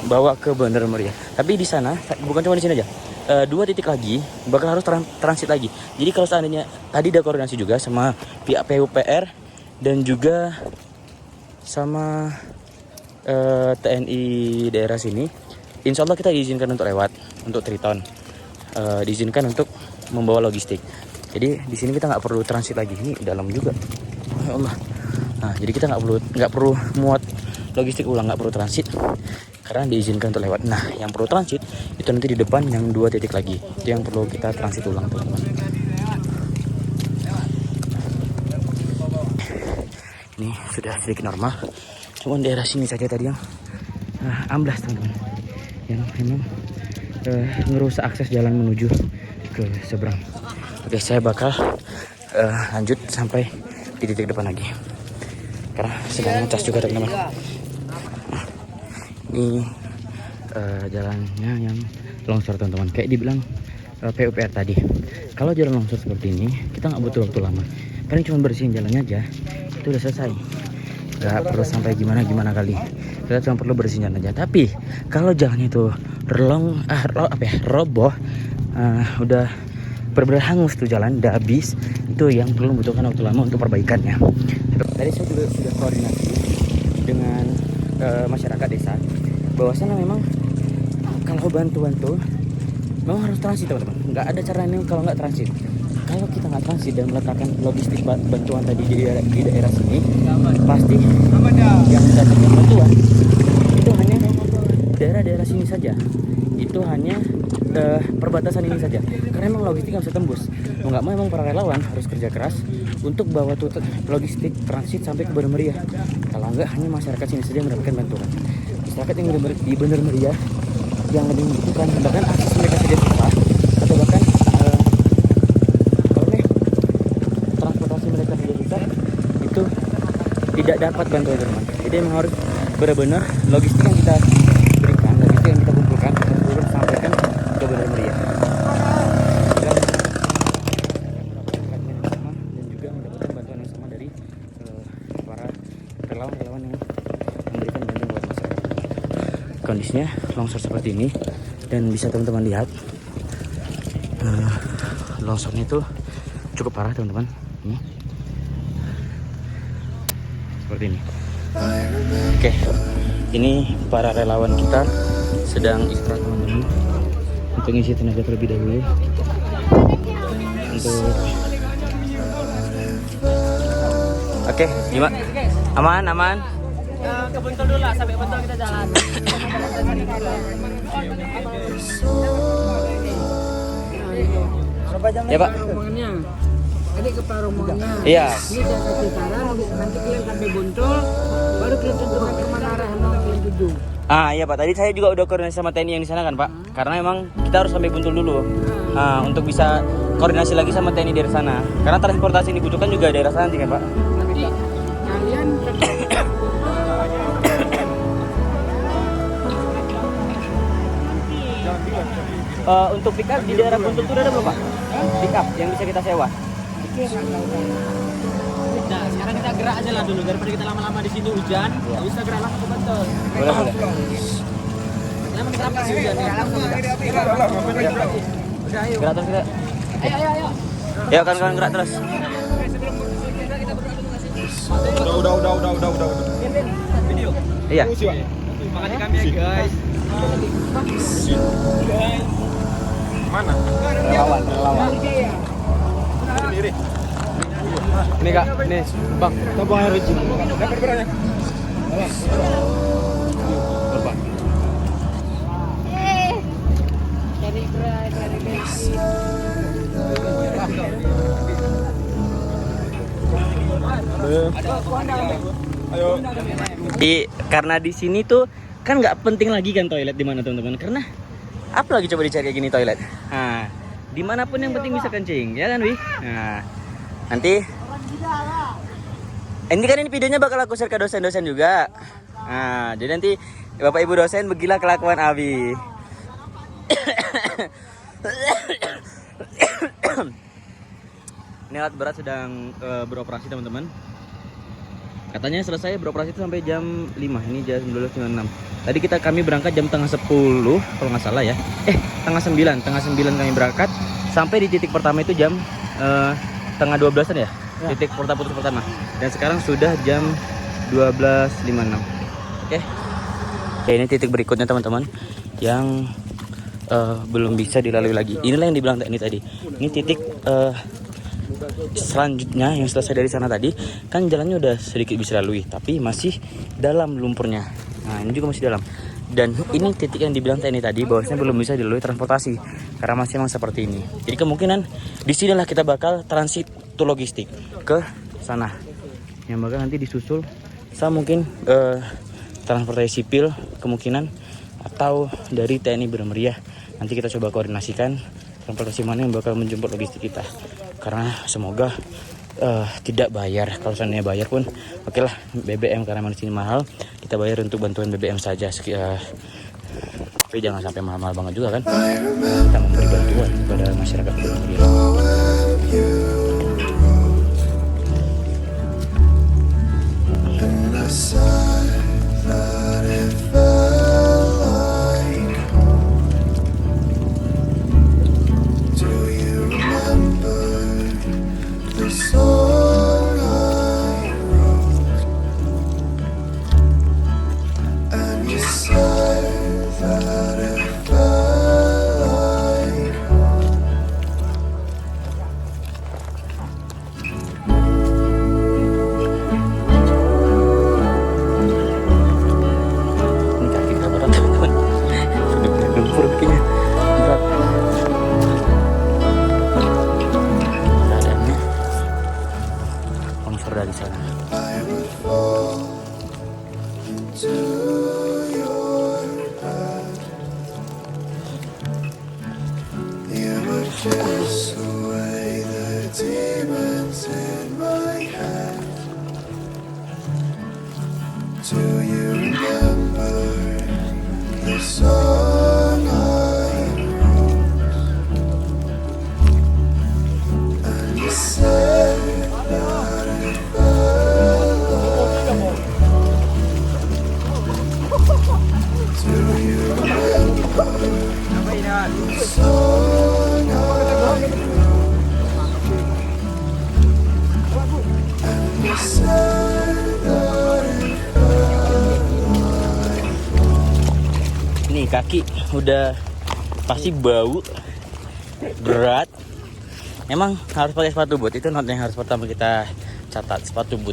bawa ke Bandar Meriah. Tapi di sana bukan cuma di sini aja. 2 titik lagi bakal harus transit lagi. Jadi kalau seandainya tadi ada koordinasi juga sama pihak PUPR dan juga sama TNI daerah sini, insya Allah kita diizinkan untuk lewat untuk Triton, diizinkan untuk membawa logistik. Jadi di sini kita nggak perlu transit lagi. Ini dalam juga, ya Allah. Nah jadi kita nggak perlu muat logistik ulang, nggak perlu transit karena diizinkan untuk lewat. Nah yang perlu transit itu nanti di depan yang 2 titik lagi, itu yang perlu kita transit ulang teman-teman. Ini sudah sedikit normal. Cuma daerah sini saja tadi yang amblas teman-teman, yang memang ngerusak akses jalan menuju ke seberang. Oke, saya bakal lanjut sampai di titik depan lagi karena sedang ngecas juga teman-teman. Ini jalannya yang longsor teman-teman, kayak dibilang PUPR tadi. Kalau jalan longsor seperti ini kita nggak butuh waktu lama, paling cuma bersihin jalannya aja itu udah selesai, nggak perlu sampai gimana kali, kita cuma perlu bersihin jalan aja. Tapi kalau jalannya itu roboh, udah benar-benar hangus tuh jalan, udah habis, itu yang perlu membutuhkan waktu lama untuk perbaikannya. Tadi saya juga sudah koordinasi dengan masyarakat desa, bahwasannya memang kalau bantuan tuh memang harus transit teman-teman, nggak ada cara lain kalau nggak transit. Kalau kita nggak transit dan meletakkan logistik bantuan tadi di daerah sini, pasti yang mendapatkan bantuan itu hanya daerah-daerah sini saja, itu hanya perbatasan ini saja, karena memang logistik nggak bisa tembus. Mau nggak mau memang para relawan harus kerja keras untuk bawa tuh logistik transit sampai ke Bener Meriah. Kalau nggak, hanya masyarakat sini saja mendapatkan bantuan. Masyarakat yang di Bener Meriah yang lebih membutuhkan, bahkan akses mereka saja susah, atau bahkan transportasi mereka saja susah, itu tidak dapat bantuan teman. Jadi memang harus benar-benar logistik yang kita berikan, logistik yang kita kumpulkan, kita sampaikan ke Bener Meriah. Dan juga mendapatkan bantuan yang sama dari para relawan-relawan yang memberikan bantuan buat masyarakat. Kondisinya longsor seperti ini, dan bisa teman-teman lihat longsornya itu cukup parah teman-teman. Seperti ini. Oke, ini para relawan kita sedang istirahat teman-teman untuk ngisi tenaga terlebih dahulu. Oke, gimana? Aman? Ke Buntul dulu lah, sampai Buntul kita jalan. Ya Pak. Rombongannya. Tadi ke rombongannya. Iya. Ini saya kasih saran, nanti kalian sampai Buntul, baru kalian tentukan kemana arah kalian tuju. Iya Pak, tadi saya juga udah koordinasi sama TNI yang di sana kan Pak. Karena memang kita harus sampai Buntul dulu. Untuk bisa koordinasi lagi sama TNI dari sana. Karena transportasi yang dibutuhkan juga daerah sana kan Pak. Nanti kalian untuk pick up di daerah Buntul itu ada belum Pak? Pick up yang bisa kita sewa. Nah, sekarang kita gerak aja lah dulu daripada kita lama-lama di sini hujan. Nggak usah gerak langsung ke Buntul. Boleh. Emang kenapa sih hujan? Udah, ayo. Gerak terus kita. Ayo. Ya kawan-kawan gerak terus. Udah. Video. Iya. Makasih kami ya guys. Mana? Relawan. Ini Kak, ini Bang. Tabung air izin. Dapat berapa? Berapa? Cari bensin. Ayo. Karena di sini tuh kan nggak penting lagi kan toilet di mana teman-teman, karena apa lagi coba dicari kayak gini toilet. Dimanapun yang penting bisa kencing, ya kan Wi? Nanti ini kan ini videonya bakal aku share ke dosen-dosen juga. Jadi nanti Bapak Ibu dosen begilah kelakuan Abi. Ini alat berat sedang beroperasi teman-teman. Katanya selesai beroperasi itu sampai jam 5. Ini jam 12.96. Tadi kami berangkat jam tengah 10 kalau nggak salah ya. Tengah 9 kami berangkat. Sampai di titik pertama itu jam tengah 12-an ya. Titik putus pertama. Dan sekarang sudah jam 12.56. Oke, ini titik berikutnya teman-teman yang belum bisa dilalui lagi. Inilah yang dibilang ini tadi. Ini titik selanjutnya yang selesai dari sana tadi, kan jalannya udah sedikit bisa dilalui, tapi masih dalam lumpurnya. Ini juga masih dalam. Dan ini titik yang dibilang TNI tadi bahwasanya belum bisa dilalui transportasi karena masih memang seperti ini. Jadi kemungkinan disinilah kita bakal transit tuh logistik ke sana, yang bakal nanti disusul sama mungkin transportasi sipil kemungkinan, atau dari TNI Bina Meriah. Nanti kita coba koordinasikan transportasi mana yang bakal menjemput logistik kita, karena semoga tidak bayar. Kalau seandainya bayar pun oke lah, BBM karena di sini mahal, kita bayar untuk bantuan BBM saja. Tapi jangan sampai mahal-mahal banget juga kan, kita memberi bantuan kepada masyarakat Bina Meriah. Dari sana. Nih kaki udah pasti bau, berat. Emang harus pakai sepatu boot, itu not yang harus pertama kita catat, sepatu boot.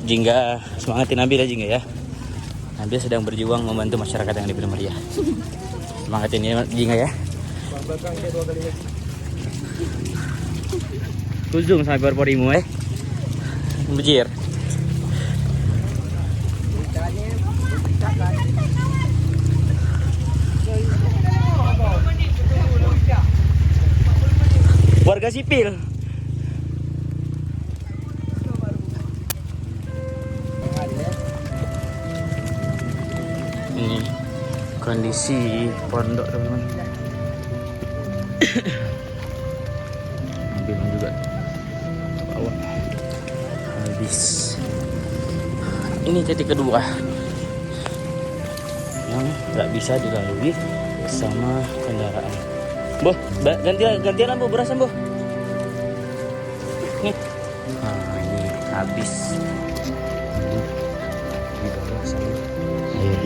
Jingga, semangatin Nabil ya Jingga ya. Nabil sedang berjuang membantu masyarakat yang di Bina Meriah. Semangatin ya Jingga ya. Kuzung sampai berporimu Bujir. Warga sipil. Ini kondisi pondok teman-teman. Mobil juga bawa habis. Ini titik kedua yang nggak bisa dilalui sama kendaraan. Boh, gantian lampu berasan boh. Nih, nah ini habis. Di bawah sana air.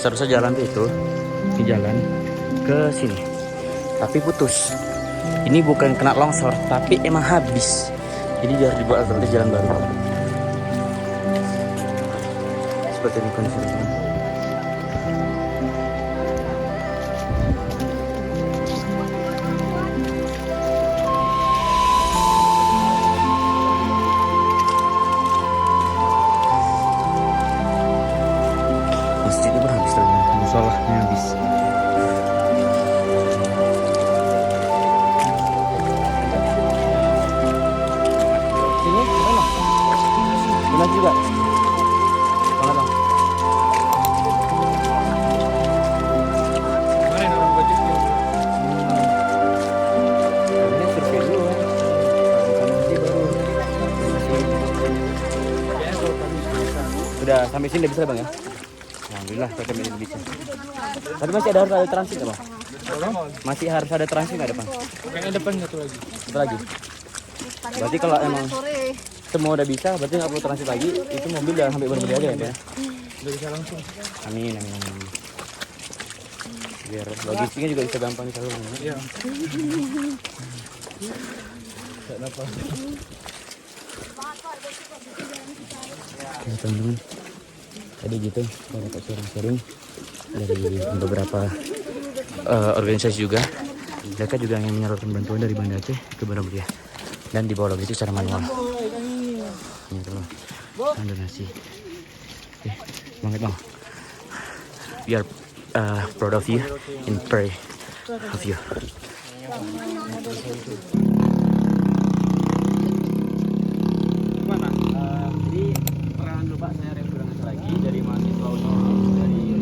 Seharusnya jalan itu di jalan ke sini, tapi putus. Ini bukan kena longsor, tapi emang habis. Jadi harus dibuat alternatif jalan baru. Seperti ini kondisinya. Masjidnya pun habis teman, musolahnya habis. Sini mana? Benar juga. Mana bang? sudah sampai sini udah bisa bang ya? Alhamdulillah sampai sini bisa. Tapi masih harus ada transit ya bang? Masih harus ada transit nggak depan? Kayaknya depan satu lagi. Satu lagi. Berarti kalau emang semua udah bisa, berarti nggak perlu transit lagi. Itu mobil udah sampai bener-bener aja ya? Udah bisa langsung. Amin. Biar logistiknya juga bisa gampang disalurkan. Iya. Ya teman-teman, tadi gitu saya dapat sharing-sharing dari beberapa organisasi juga. Mereka juga yang menyalurkan bantuan dari Banda Aceh ke Banda Mulia dan dibawa logistik secara manual. Ini teman, donasi. Oke, semangat bang. We are proud of you and pray of you. Jadi jangan lupa saya referensi lagi dari mahasiswa dari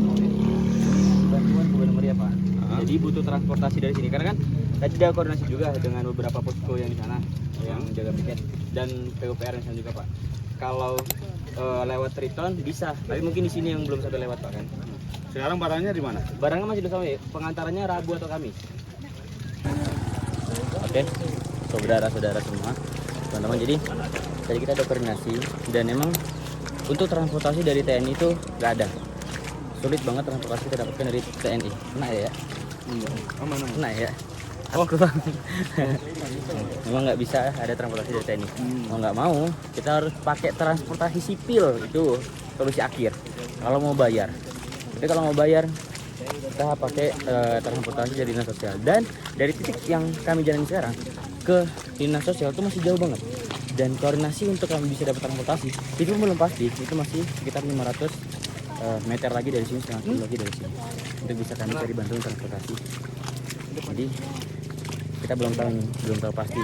bantuan Gubernur Muria Pak. Jadi butuh transportasi dari sini karena kan tadi ada koordinasi juga dengan beberapa posko yang di sana yang jaga piket dan PUPR yang sana juga Pak. Kalau lewat Triton bisa, tapi mungkin di sini yang belum sampai lewat Pak kan. Sekarang barangnya di mana? Barangnya masih belum sampai, pengantarannya Rabu atau Kamis. Oke, saudara-saudara semua, teman-teman. Jadi tadi kita ada koordinasi dan memang untuk transportasi dari TNI itu nggak ada. Sulit banget transportasi kita dapatkan dari TNI. Kena ya? Kena ya? Aku memang nggak bisa ada transportasi dari TNI. Mau nggak mau kita harus pakai transportasi sipil, itu solusi akhir. Kalau mau bayar, jadi kalau mau bayar kita pakai transportasi dari dinas sosial. Dan dari titik yang kami jalani sekarang ke dinas sosial itu masih jauh banget. Dan koordinasi untuk kami bisa dapat transportasi itu belum pasti, itu masih sekitar 500 meter lagi dari sini, setengah kilo lagi dari sini untuk bisa kami cari bantuan transportasi. Jadi kita belum tahu pasti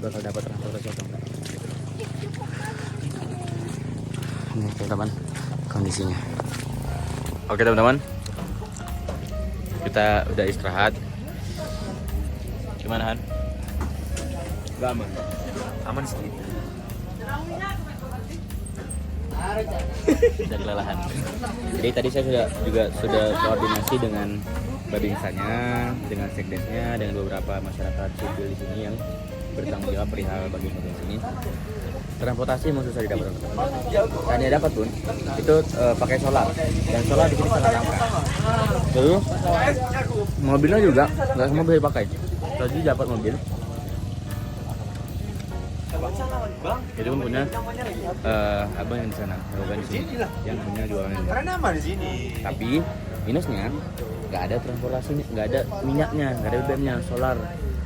bakal dapat transportasi atau enggak. Ini teman-teman kondisinya. Oke teman-teman, kita udah istirahat. Gimana Han? Gak aman. Aman sedikit. Sudah kelelahan. Jadi tadi saya sudah koordinasi dengan Babinsanya, dengan sekdesnya, dengan beberapa masyarakat sipil di sini yang bertanggung jawab perihal bagian sini. Transportasi memang susah didapat. Hanya dapat pun itu pakai solar, dan solar di sini sangat langka. Terus mobilnya juga nggak semua bisa dipakai. Tadi dapat mobil. Itu pun punya abang yang di sana, abang di sini, yang punya jualan ini. Karena aman di sini. Tapi minusnya nggak ada transportasi, nggak ada minyaknya, nggak ada BBM-nya, solar.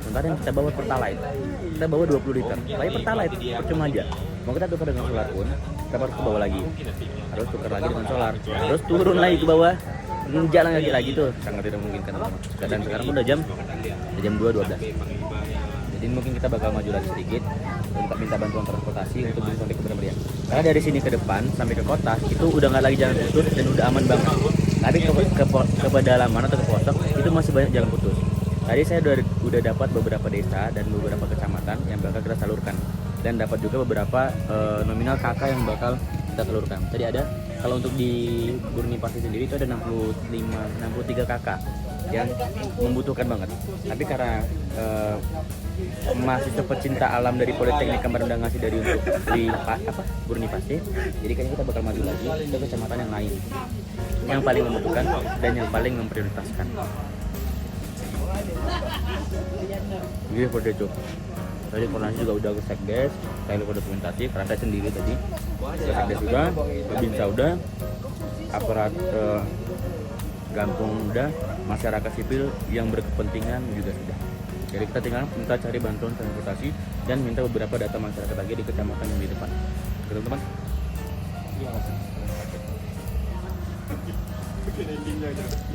Sementara yang kita bawa Pertalite, kita bawa 20 liter. Tapi Pertalite percuma aja. Mau kita tukar dengan solar pun, kita harus ke bawah lagi. Harus tukar lagi dengan solar. Terus turun lagi ke bawah, jalan lagi tuh, sangat tidak memungkinkan. Dan sekarang udah jam 2.12. Jadi mungkin kita bakal maju lagi sedikit untuk minta bantuan transportasi untuk bisa sampai ke Banda. Karena dari sini ke depan sampai ke kota itu udah nggak lagi jalan putus dan udah aman banget. Tapi ke pedalaman atau ke pelosok itu masih banyak jalan putus. Tadi saya udah dapat beberapa desa dan beberapa kecamatan yang bakal kita salurkan, dan dapat juga beberapa nominal KK yang bakal kita salurkan. Tadi ada, kalau untuk di Burni Pasti sendiri itu ada 63 KK yang membutuhkan banget. Tapi karena masih pecinta alam dari Politeknik Samarinda ngasih dari untuk di Burni Pasti, jadi kayaknya kita bakal maju lagi ke kecamatan yang lain yang paling membutuhkan dan yang paling memprioritaskan. Jadi seperti itu. Tadi koordinasi juga udah ke sekdes, saya lupa dokumentasi, karena saya sendiri tadi ke sekdes juga, ke Binsa udah, aparat Gampung udah, masyarakat sipil yang berkepentingan juga sudah. Jadi kita tinggal minta cari bantuan transportasi dan minta beberapa data masyarakat lagi di kecamatan yang di depan. Teman-teman.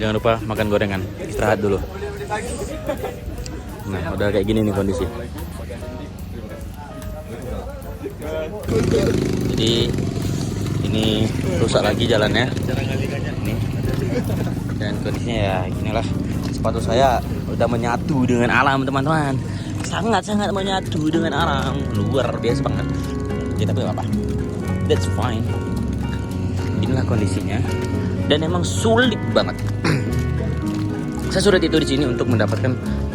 Jangan lupa makan gorengan, istirahat dulu. Nah, udah kayak gini nih kondisi. Jadi ini rusak lagi jalannya. Ini. Dan kondisinya ya inilah. Sepatu saya udah menyatu dengan alam teman-teman. Sangat-sangat menyatu dengan alam. Luar biasa banget. Ya tapi gak apa-apa. That's fine. inilah kondisinya. Dan emang sulit banget. Sesulit itu di sini untuk mendapatkan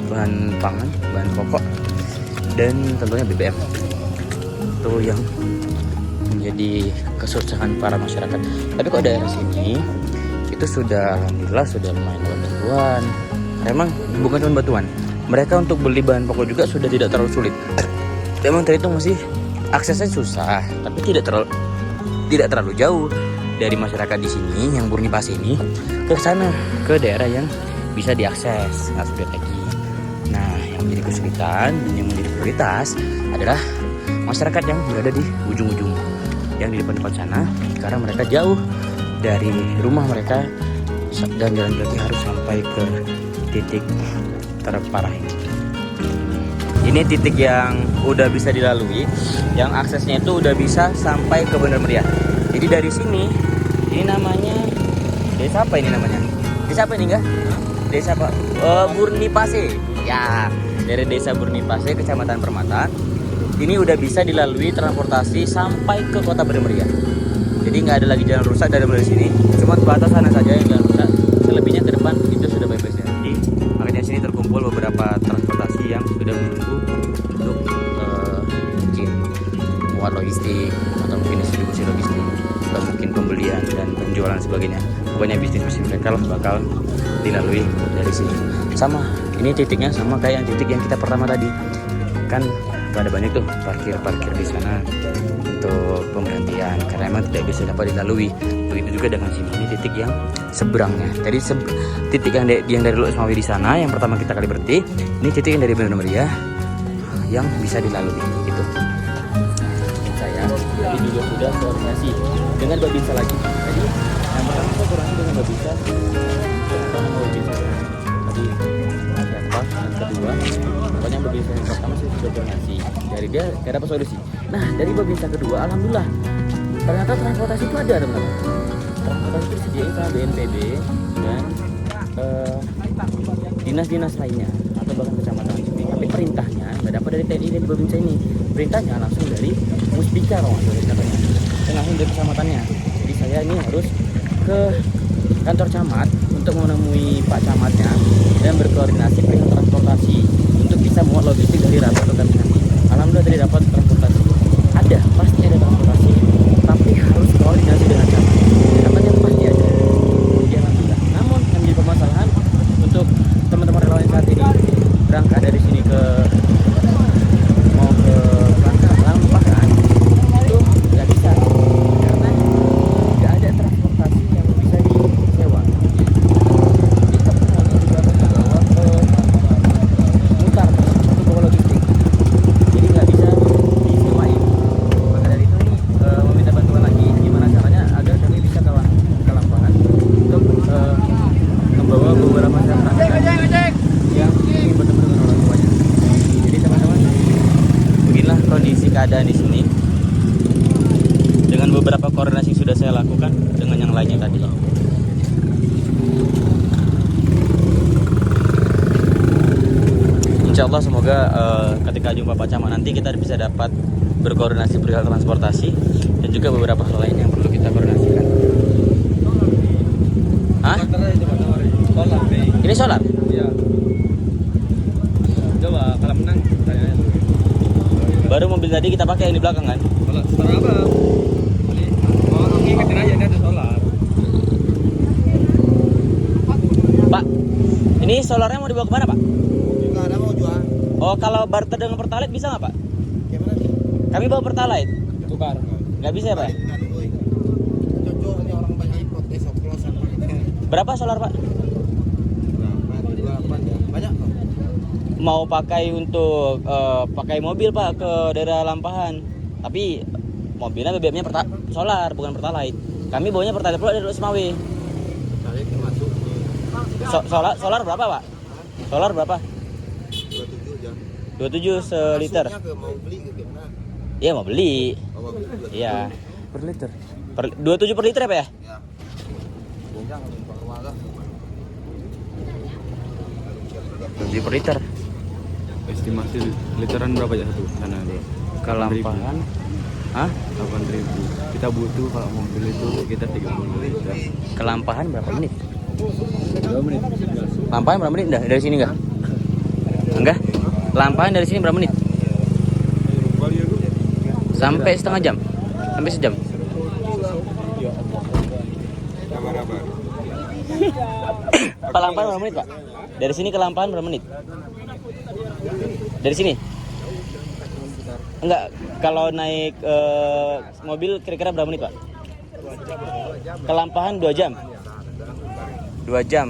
bahan pangan, bahan pokok, dan tentunya BBM. Itu yang menjadi kesusahan para masyarakat. Tapi kok daerah sini itu sudah alhamdulillah sudah lumayan dapat bantuan. Emang bukan cuma bantuan, mereka untuk beli bahan pokok juga sudah tidak terlalu sulit. Memang terhitung masih aksesnya susah, tapi tidak terlalu jauh dari masyarakat di sini yang murni pas ini ke sana, ke daerah yang bisa diakses, nggak sulit lagi. Nah, yang menjadi kesulitan dan yang menjadi prioritas adalah masyarakat yang berada di ujung-ujung, yang di depan sana, karena mereka jauh dari rumah mereka dan jalan kaki harus sampai ke titik terparah ini. Ini titik yang udah bisa dilalui, yang aksesnya itu udah bisa sampai ke Bandar Meriah. Jadi dari sini, ini namanya desa apa ini namanya? Desa apa ini enggak? Desa apa? Burnipase. Ya, dari desa Burnipase, Kecamatan Permata. Ini udah bisa dilalui transportasi sampai ke kota Bandar Meriah. Jadi nggak ada lagi jalan rusak dari sini. Cuma batas sana saja yang jalan rusak. Selebihnya ke depan itu sudah baik-baik saja. Jadi makanya sini terkumpul beberapa transportasi yang sudah menunggu untuk mungkin muat logistik atau mungkin distribusi logistik atau mungkin pembelian dan penjualan sebagainya. Pokoknya bisnis mereka lah bakal dilalui dari sini. Sama, ini titiknya sama kayak yang titik yang kita pertama tadi. Kan ada banyak tuh parkir di sana untuk pemberhentian karena memang tidak bisa dapat dilalui. Begitu juga dengan sini, ini titik yang seberangnya. Jadi titik yang dari Lok Semawi di sana yang pertama kita kali berhenti, ini titik yang dari Bandar Meriah yang bisa dilalui gitu. Saya tadi juga sudah koordinasi dengan Babinsa lagi. Jadi yang pertama saya koordinasi dengan Babinsa tadi yang kedua pokoknya Babinsa yang pertama saya sudah koordinasi, dari dia gak dapat solusi. Nah dari Babinsa kedua alhamdulillah ternyata transportasi itu ada teman-teman. Transportasi itu disediain sama BNPB dan dinas-dinas lainnya atau bahkan kecamatan sini. Tapi perintahnya nggak dapat dari TNI dan Babinsa ini, perintahnya langsung dari Muspika kalau nggak salah katanya, dan langsung dari kecamatannya. Jadi saya ini harus ke kantor camat untuk menemui Pak Camatnya dan berkoordinasi dengan transportasi untuk bisa muat logistik dari Ratu ke kami nanti. Alhamdulillah tadi dapat transportasi, ada pasti ada transportasi, tapi harus koordinasi dengan camat. Camatnya pasti ada. Jadi alhamdulillah. Namun yang menjadi permasalahan untuk teman-teman relawan saat ini berangkat dari sini ke mau ke Lampahan itu nggak bisa karena nggak ada transportasi yang bisa disewa. Kita semuanya juga harus dibawa ke mutar untuk bawa logistik, jadi nggak bisa disewain. Maka dari itu ini meminta bantuan lagi gimana caranya agar kami bisa ke Lampahan untuk membawa beberapa masyarakat yang ingin bertemu dengan orang tuanya. Jadi teman-teman, beginilah kondisi keadaan di sini dengan beberapa koordinasi yang sudah saya lakukan dengan yang lainnya tadi. Insya Allah semoga ketika jumpa Pak Camat nanti kita bisa dapat berkoordinasi perihal transportasi dan juga beberapa hal lain yang perlu kita koordinasikan. Hah? Ini solar? Iya. Coba kalau menang tanya. Baru mobil tadi kita pakai yang di belakang kan? Solar apa? Mau ngikutin aja ini ada solar. Pak, ini solarnya mau dibawa kemana Pak? Nggak ada mau jual. Oh kalau barter dengan Pertalite bisa nggak Pak? Gimana sih? Kami bawa Pertalite. Tukar. Nggak bisa ya Pak? Cocok ini orang banyak protes oplosan. Berapa solar Pak? Berapa ya? Banyak kok. Mau pakai untuk pakai mobil Pak ke daerah Lampahan. Tapi mobilnya BBM-nya solar bukan Pertalite. Kami bawanya Pertalite pula dari Lok Semawi. Kali termasuk Solar berapa Pak? Solar berapa? 27 jam. 27 seliter. Masuknya ke mau beli ke gimana? Iya mau beli. Oh, mau beli 27. Iya. Per liter. 27 per liter ya Pak ya? Ya. Bongkang numpang rumah lah. 27 per liter. Estimasi literan berapa ya satu sana bro? Ke Lampahan Hah? 8.000. Kita butuh kalau mobil itu sekitar 30 liter. Kelampahan berapa menit? 2 menit. Lampahan berapa menit? Dari sini enggak? Enggak? Lampahan dari sini berapa menit? Sampai setengah jam? Sampai sejam? Pak, Lampahan berapa menit, Pak? Dari sini ke Lampahan berapa menit? Dari sini? Enggak, kalau naik mobil kira-kira berapa menit, Pak? Ke Lampahan 2 jam? 2 jam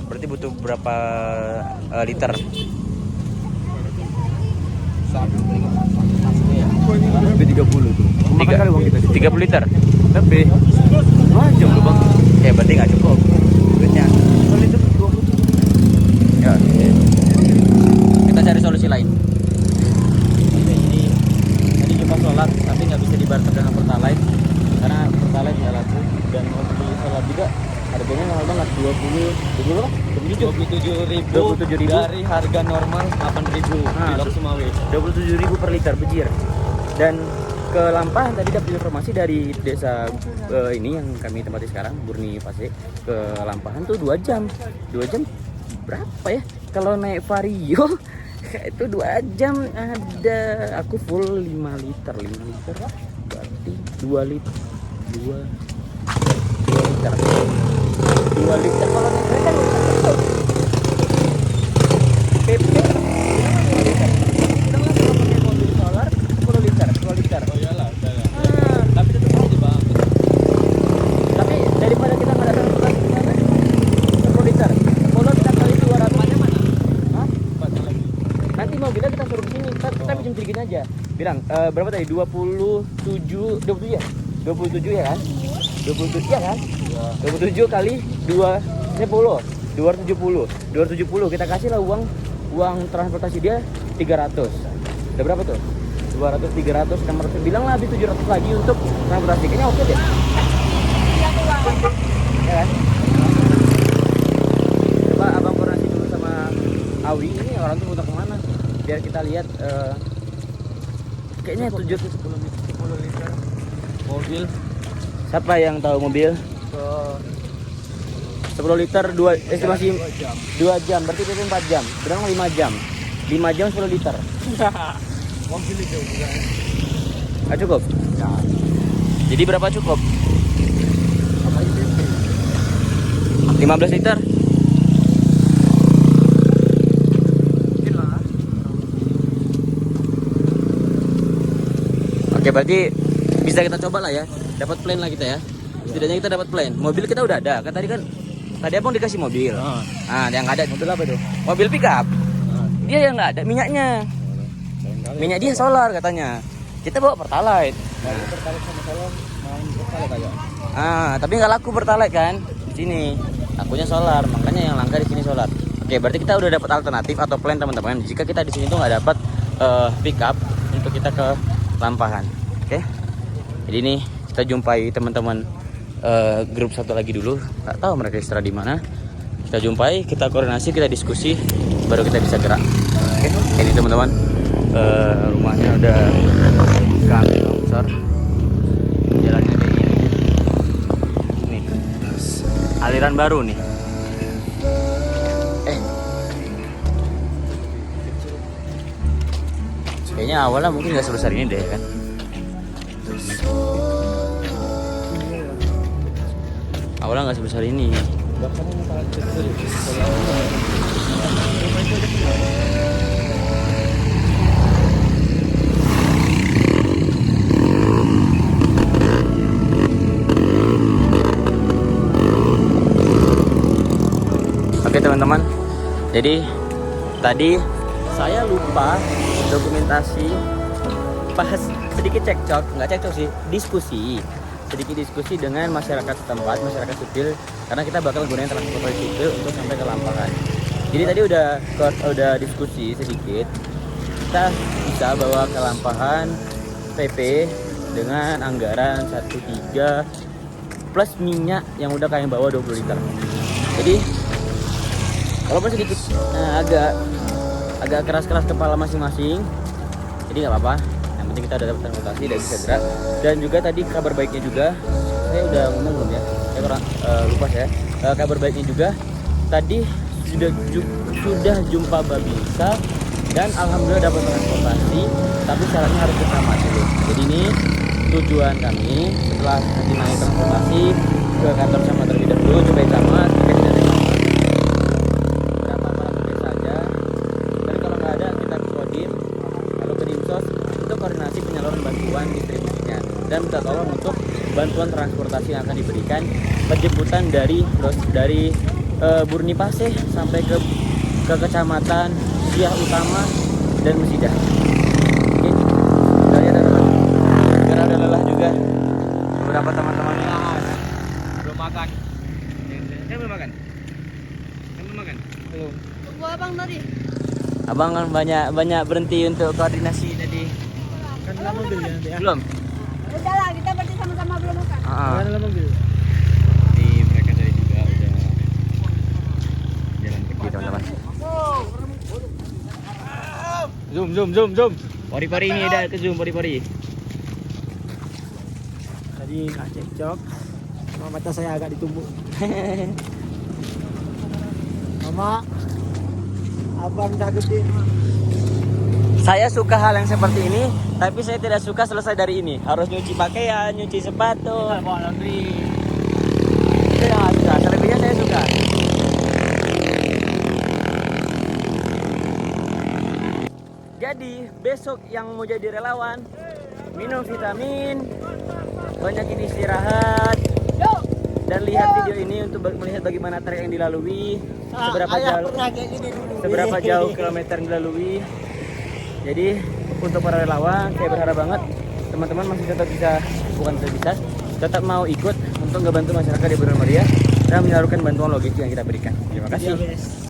berarti butuh berapa liter? Lebih 30 tuh. Makan kali uang kita. 30 liter? Lebih. 2 jam loh bang. Ya berarti nggak cukup duitnya. Ya, kita cari solusi lain. Ini tadi coba solar tapi nggak bisa dibarter dengan pertalite karena pertalite nggak laku dan mau beli solar juga harganya mahal banget 27.000 dari harga normal 8.000 di Lok Sumawe. 27.000 per liter bejir. Dan ke Lampahan tadi dapat informasi dari desa ini yang kami tempati sekarang, Burni Pase, ke Lampahan tuh 2 jam. 2 jam berapa ya? Kalau naik Vario itu 2 jam ada, aku full 5 liter berarti 2 liter 2 liter kalau naik kereta kan PP solar 10 liter. Oh iyalah, tapi tetap aja bang. Tapi daripada kita nggak datang ke sana 10 liter. Kalau kita kali 200 mana? Hah? Nanti mobilnya kita suruh ke sini. Kita pinjam sedikit aja. Bilang berapa tadi? 27 ya? 27 ya kan? 27 ya kan? 27 kali 270 kita kasih lah uang transportasi dia 300. Udah berapa tuh? 200, 300, 600, bilang lah habis 700 lagi untuk transportasi. Kayaknya oke deh. Ya kan? Coba abang koordinasi dulu sama Awi, ini orang tuh mau kemana? Biar kita lihat kayaknya 10 liter mobil. Siapa yang tahu mobil? 10 liter estimasi 2 jam, berarti itu 4 jam. Berang 5 jam. 5 jam 10 liter. Mobil itu bukan. Nggak cukup? Ya. Jadi berapa cukup? 15 liter. Mungkin lah. Oke, berarti bisa kita coba lah ya. Dapat plan lah kita ya. Setidaknya kita dapat plan. Mobil kita udah ada. Kan tadi abang dikasih mobil. Nah, yang nggak ada mobil apa tuh? Mobil pickup. Dia yang nggak ada minyaknya. Minyak dia solar katanya. Kita bawa pertalite. Pertalite sama solar main pertalite aja. Tapi nggak laku pertalite kan di sini. Lakunya solar, makanya yang langka di sini solar. Oke, berarti kita udah dapat alternatif atau plan teman-teman. Jika kita di sini tuh nggak dapat pickup untuk kita ke Lampahan. Oke. Jadi ini kita jumpai teman-teman grup satu lagi dulu. Nggak tahu mereka istirahat di mana. Kita jumpai, kita koordinasi, kita diskusi, baru kita bisa gerak. Oke. Ini teman-teman. Rumahnya udah gang besar, jalannya kayak gini nih, aliran baru nih. Kayaknya awalnya mungkin nggak sebesar ini deh kan. Awalnya nggak sebesar ini. Oke teman-teman, jadi tadi saya lupa dokumentasi pas sedikit nggak cekcok sih, sedikit diskusi dengan masyarakat setempat, masyarakat sipil, karena kita bakal gunain transportasi sipil untuk sampai ke Lampahan. Jadi tadi udah diskusi sedikit, kita bisa bawa ke Lampahan PP dengan anggaran 1,3 plus minyak yang udah kalian bawa 20 liter. Jadi walaupun sedikit agak keras-keras kepala masing-masing, jadi nggak apa-apa. Yang penting kita ada dapat transportasi dari Zebra. Dan juga tadi kabar baiknya juga, saya udah ngomong belum ya? Saya kurang lupa saya. Kabar baiknya juga tadi sudah jumpa Babinsa dan alhamdulillah dapat transportasi, tapi syaratnya harus ke Camat dulu. Jadi ini tujuan kami setelah nanti naik transportasi ke kantor Camat terlebih dahulu, coba Camat jika tidak ada berapa aparatur saja. Dan kalau nggak ada kita ke Kodim, kalau ke Dinsos untuk koordinasi penyaluran bantuan distribusinya dan minta tolong untuk bantuan transportasi yang akan diberikan penjemputan dari Burni Paseh sampai ke kecamatan Siah Utama dan Mesidah. Oke, saya ada lelah. Karena ada lelah juga. Beberapa teman-teman belum makan. Saya belum makan. Kamu makan? Belum. Tunggu abang tadi. Abang kan banyak berhenti untuk koordinasi tadi. Kan dalam mobil ya nanti ya. Belum. Udah lah, kita berarti sama-sama belum makan. Kan dalam mobil. Di mereka tadi juga udah jalan pergi teman-teman. Zoom. Pori-pori ini ada ke zoom pori-pori. Tadi nggak cekcok. Sama mata saya agak ditumbuk. Mama, abang dah gede. Saya suka hal yang seperti ini, tapi saya tidak suka selesai dari ini. Harus nyuci pakaian, nyuci sepatu, bawa laundry. Itu yang nggak suka. Selebihnya saya suka. Jadi besok yang mau jadi relawan, minum vitamin, banyakin istirahat, dan lihat video ini untuk melihat bagaimana trek yang dilalui, seberapa jauh kilometer yang dilalui. Jadi untuk para relawan, saya berharap banget teman-teman masih tetap mau ikut untuk ngebantu masyarakat di Bulan Maria dan menyalurkan bantuan logistik yang kita berikan. Terima kasih.